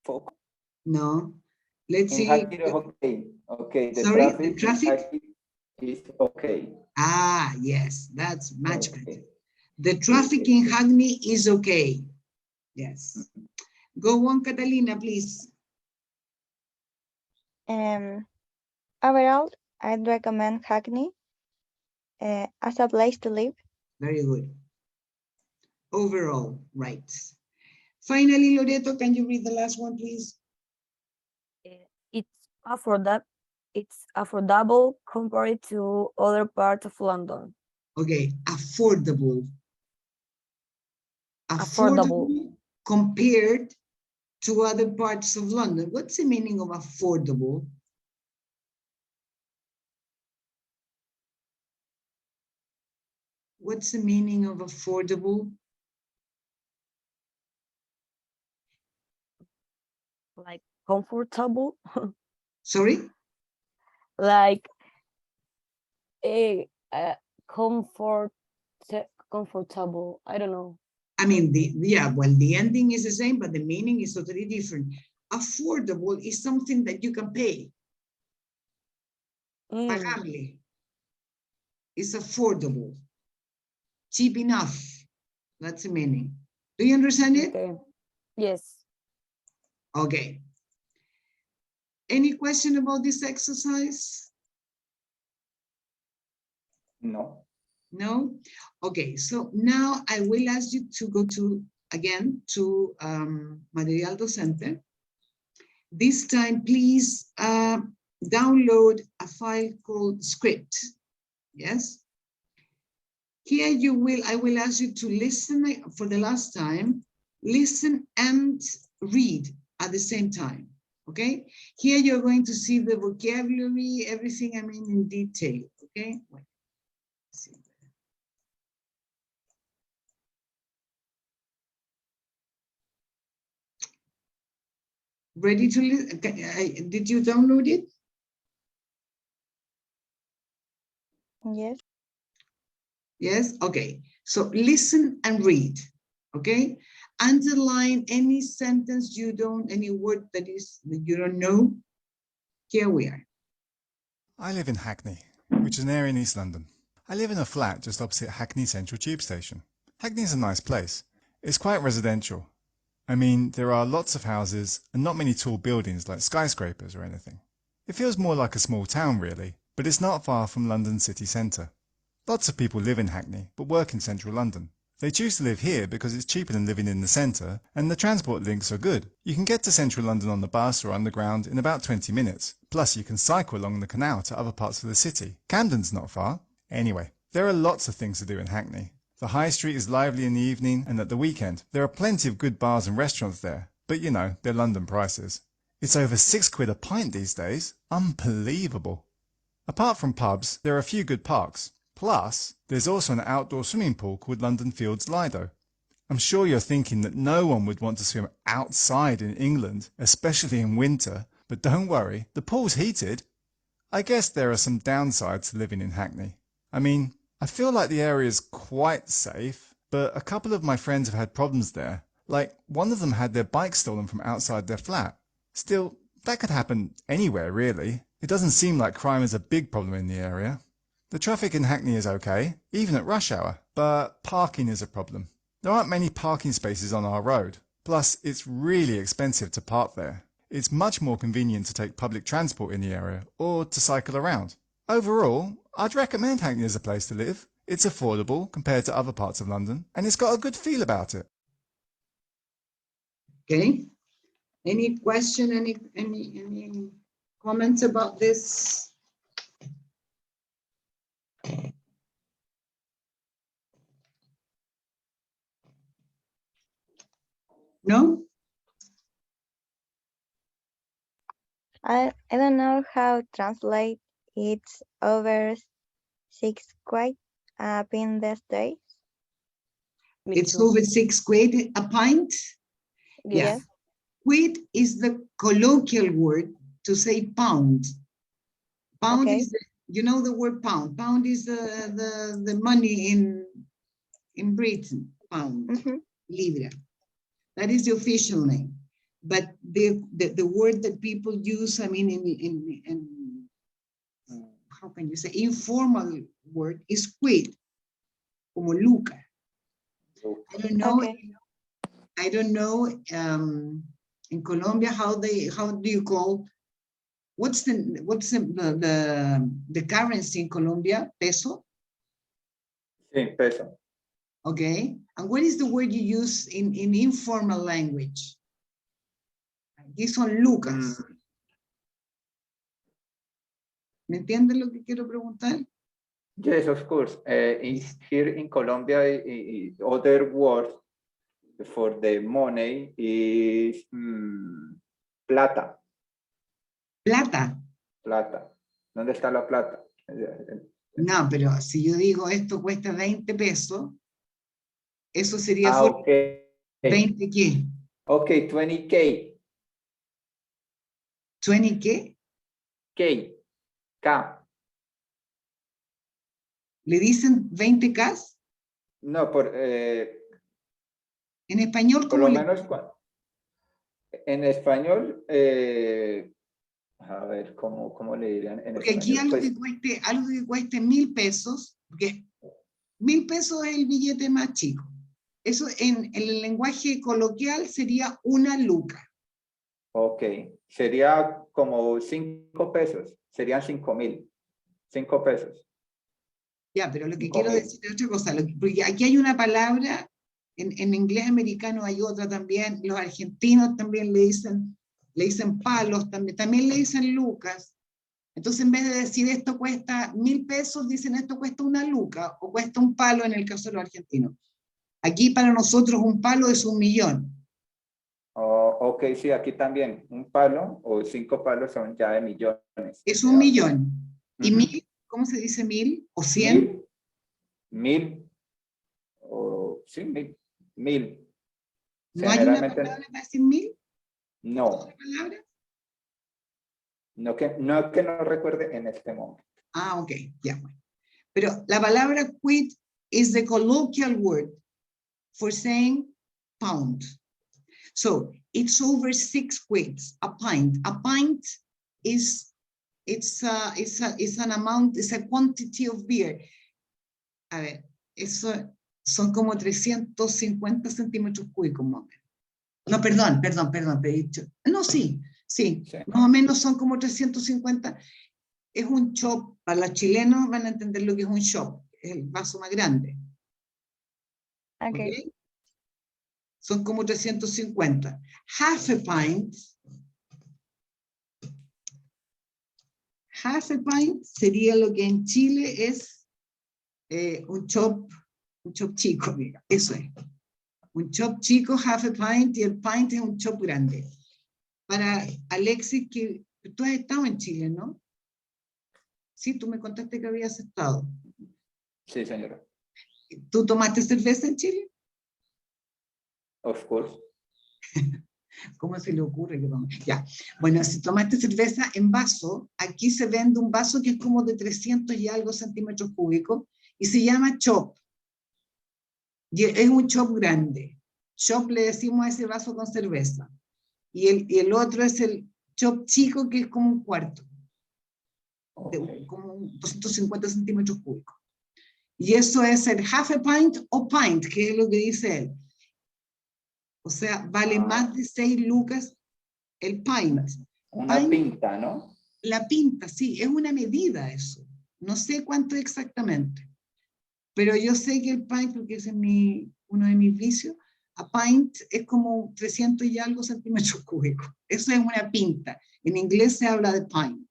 G: Focus.
A: No. Let's see.
G: Okay. Okay.
A: Sorry, the traffic
G: is okay.
A: Ah, yes, that's much better. The traffic in Hackney is okay. Yes. Go on, Catalina, please.
B: Overall, I'd recommend Hackney as a place to live.
A: Very good. Overall, right. Finally, Loreto, can you read the last one, please?
H: It's affordable compared to other parts of London.
A: Okay, affordable.
H: Affordable.
A: Compared to other parts of London. What's the meaning of affordable? What's the meaning of affordable?
H: Like comfortable.
A: Sorry?
H: Like comfortable. I don't know.
A: I mean, the ending is the same, but the meaning is totally different. Affordable is something that you can pay. Pagable. It's affordable. Cheap enough. That's the meaning. Do you understand it?
H: Okay. Yes.
A: Okay. Any question about this exercise?
G: No.
A: No? Okay, so now I will ask you to go to, again, to Material Docente. This time, please download a file called script. Yes? Here I will ask you to listen for the last time, listen and read at the same time, okay? Here you're going to see the vocabulary, everything, I mean, in detail, okay? Wait. Ready to listen? Did you download it?
B: Yes.
A: Yes, okay. So listen and read, okay? Underline any sentence you don't, any word that you don't know. Here we are.
L: I live in Hackney, which is an area in East London. I live in a flat just opposite Hackney Central Tube Station. Hackney's a nice place. It's quite residential. I mean, there are lots of houses and not many tall buildings like skyscrapers or anything. It feels more like a small town really, but it's not far from London city centre. Lots of people live in Hackney, but work in central London. They choose to live here because it's cheaper than living in the centre, and the transport links are good. You can get to central London on the bus or underground in about 20 minutes. Plus you can cycle along the canal to other parts of the city. Camden's not far. Anyway, there are lots of things to do in Hackney. The high street is lively in the evening and at the weekend. There are plenty of good bars and restaurants there, but you know, they're London prices. It's over £6 a pint these days. Unbelievable. Apart from pubs, there are a few good parks. Plus, there's also an outdoor swimming pool called London Fields Lido. I'm sure you're thinking that no one would want to swim outside in England, especially in winter, but don't worry, the pool's heated. I guess there are some downsides to living in Hackney. I mean, I feel like the area's quite safe, but a couple of my friends have had problems there. Like, one of them had their bike stolen from outside their flat. Still, that could happen anywhere really. It doesn't seem like crime is a big problem in the area. The traffic in Hackney is okay, even at rush hour, but parking is a problem. There aren't many parking spaces on our road. Plus, it's really expensive to park there. It's much more convenient to take public transport in the area or to cycle around. Overall, I'd recommend Hackney as a place to live. It's affordable compared to other parts of London, and it's got a good feel about it.
A: Okay. Any question, any comments about this? No?
B: I don't know how to translate it's over 6 quid up in the States.
A: It's over £6 a pint?
B: Yes.
A: Quid is the colloquial word to say pound. Pound
B: Okay.
A: is, you know the word pound. Pound is the money in Britain, pound, libra. That is the official name. But the word that people use, I mean, in how can you say, informal word is quid, como luca. I don't know.
B: Okay.
A: I don't know in Colombia how do you call, what's the currency in Colombia? Peso?
G: Sí, peso.
A: Okay. And what is the word you use in informal language? These son lucas. ¿Me entiendes lo que quiero preguntar?
G: Yes, of course. Here in Colombia, other word for the money is plata.
A: Plata.
G: Plata. ¿Dónde está la plata?
A: No, pero si yo digo esto cuesta 20 pesos, eso sería
G: okay.
A: 20 qué?
G: Ok, 20K.
A: 20 qué?
G: K.
A: ¿Le dicen 20K?
G: No,
A: en español,
G: por lo menos en español, A ver, ¿cómo le dirían en
A: Porque aquí
G: español?
A: algo que cueste 1.000 pesos, porque 1.000 pesos es el billete más chico. Eso en el lenguaje coloquial sería una luca.
G: Ok, sería como 5 pesos, serían 5.000, 5 pesos.
A: Ya, pero lo que
G: 5.000.
A: quiero decir es otra cosa, porque aquí hay una palabra, en inglés americano hay otra también, los argentinos también le dicen palos, también le dicen lucas. Entonces, en vez de decir esto cuesta 1.000 pesos, dicen esto cuesta una luca, o cuesta un palo en el caso de los argentinos. Aquí para nosotros un palo es 1.000.000.
G: Oh, ok, sí, aquí también. Un palo o 5 palos son ya de millones.
A: Es 1.000.000. ¿Y 1.000? ¿Cómo se dice 1.000? ¿O 100?
G: 1.000. O sí, 1.000.
A: ¿No hay una
G: Generalmente
A: palabra para decir 1.000?
G: no.
A: ¿Otra palabra?
G: No que no recuerde en este momento.
A: Ah, ok, ya, bueno. Pero la palabra quid is the colloquial word for saying pound. So it's over 6 quids, a pint. A pint is an amount, it's a quantity of beer. A ver, eso son como 350 centímetros cúbicos más o menos. No, perdón, he dicho. No, sí, más o menos son como 350. Es un chop, para los chilenos van a entender lo que es un chop, es el vaso más grande.
B: Okay.
A: Son como 350. Half a pint sería lo que en Chile es un chop chico, mira, eso es. Un chop chico, half a pint, y el pint es un chop grande. Para Alexis, que tú has estado en Chile, ¿no? Sí, tú me contaste que habías estado.
G: Sí, señora.
A: ¿Tú tomaste cerveza en Chile?
G: Of course.
A: ¿Cómo se le ocurre que tome? Ya. Bueno, si tomaste cerveza en vaso, aquí se vende un vaso que es como de 300 y algo centímetros cúbicos y se llama chop. Y es un chop grande. Chop le decimos a ese vaso con cerveza. Y el otro es el chop chico, que es como un cuarto. Como 250 centímetros cúbicos. Y eso es el half a pint o pint, que es lo que dice él. O sea, vale más de 6 lucas el pint.
G: Una pinta, ¿no?
A: La pinta, sí, es una medida eso. No sé cuánto exactamente. Pero yo sé que el pint, porque ese es uno de mis vicios, a pint es como 300 y algo centímetros cúbicos. Eso es una pinta. En inglés se habla de pint.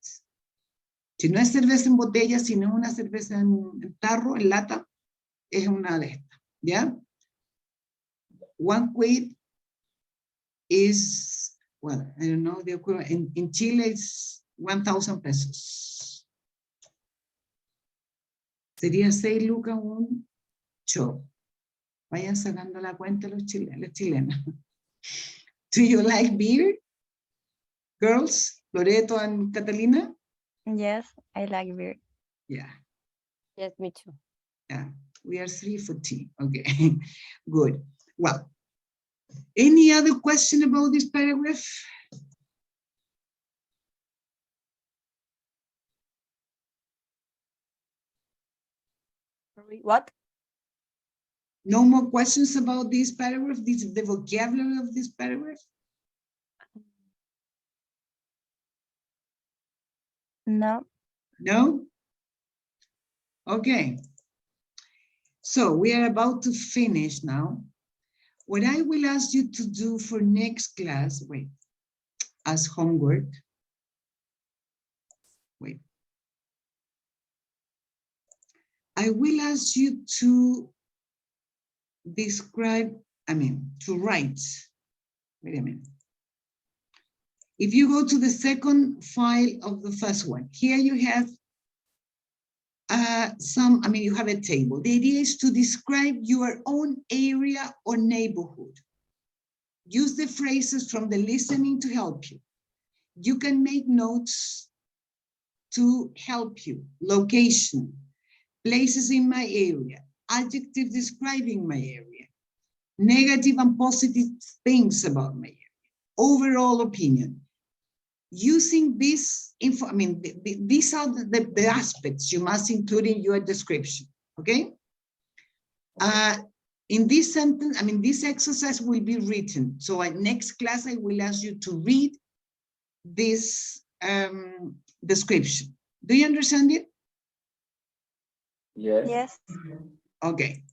A: Si no es cerveza en botella, si no es una cerveza en tarro, en lata, es una de estas. ¿Ya? One quid is, well, I don't know, the equivalent. In Chile it's 1,000 pesos. Sería 6 lucas un chop. Vayan sacando la cuenta los chilenos. Do you like beer? Girls, Loreto and Catalina?
B: Yes, I like beer.
A: Yeah.
H: Yes, me too.
A: Yeah, we are 3 for tea. Okay, good. Well, any other question about this paragraph?
H: What?
A: No more questions about this paragraph, the vocabulary of this paragraph?
B: No.
A: No? Okay. So we are about to finish now. What I will ask you to do for next class, wait, as homework, wait. I will ask you to describe, to write, wait a minute. If you go to the second file of the first one, here you have you have a table. The idea is to describe your own area or neighborhood. Use the phrases from the listening to help you. You can make notes to help you. Location, places in my area, adjective describing my area, negative and positive things about my area, overall opinion. using this info, I mean, these are the aspects you must include in your description, okay? In this sentence, I mean, this exercise will be written. So next class, I will ask you to read this description. Do you understand it?
G: Yes.
B: Yes.
A: Okay.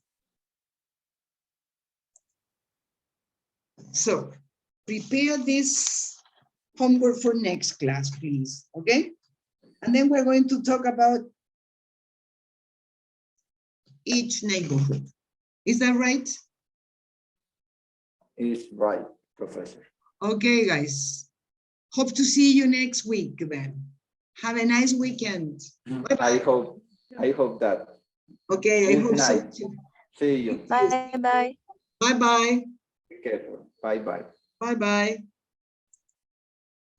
A: So prepare this homework for next class, please, okay? And then we're going to talk about each neighborhood. Is that right?
G: It's right, Professor.
A: Okay, guys. Hope to see you next week then. Have a nice weekend.
G: I hope that.
A: Okay, I
G: Good
A: hope so
G: night.
A: too.
G: See you.
B: Bye bye.
A: Bye-bye.
G: Be careful. Bye bye.
A: Bye-bye.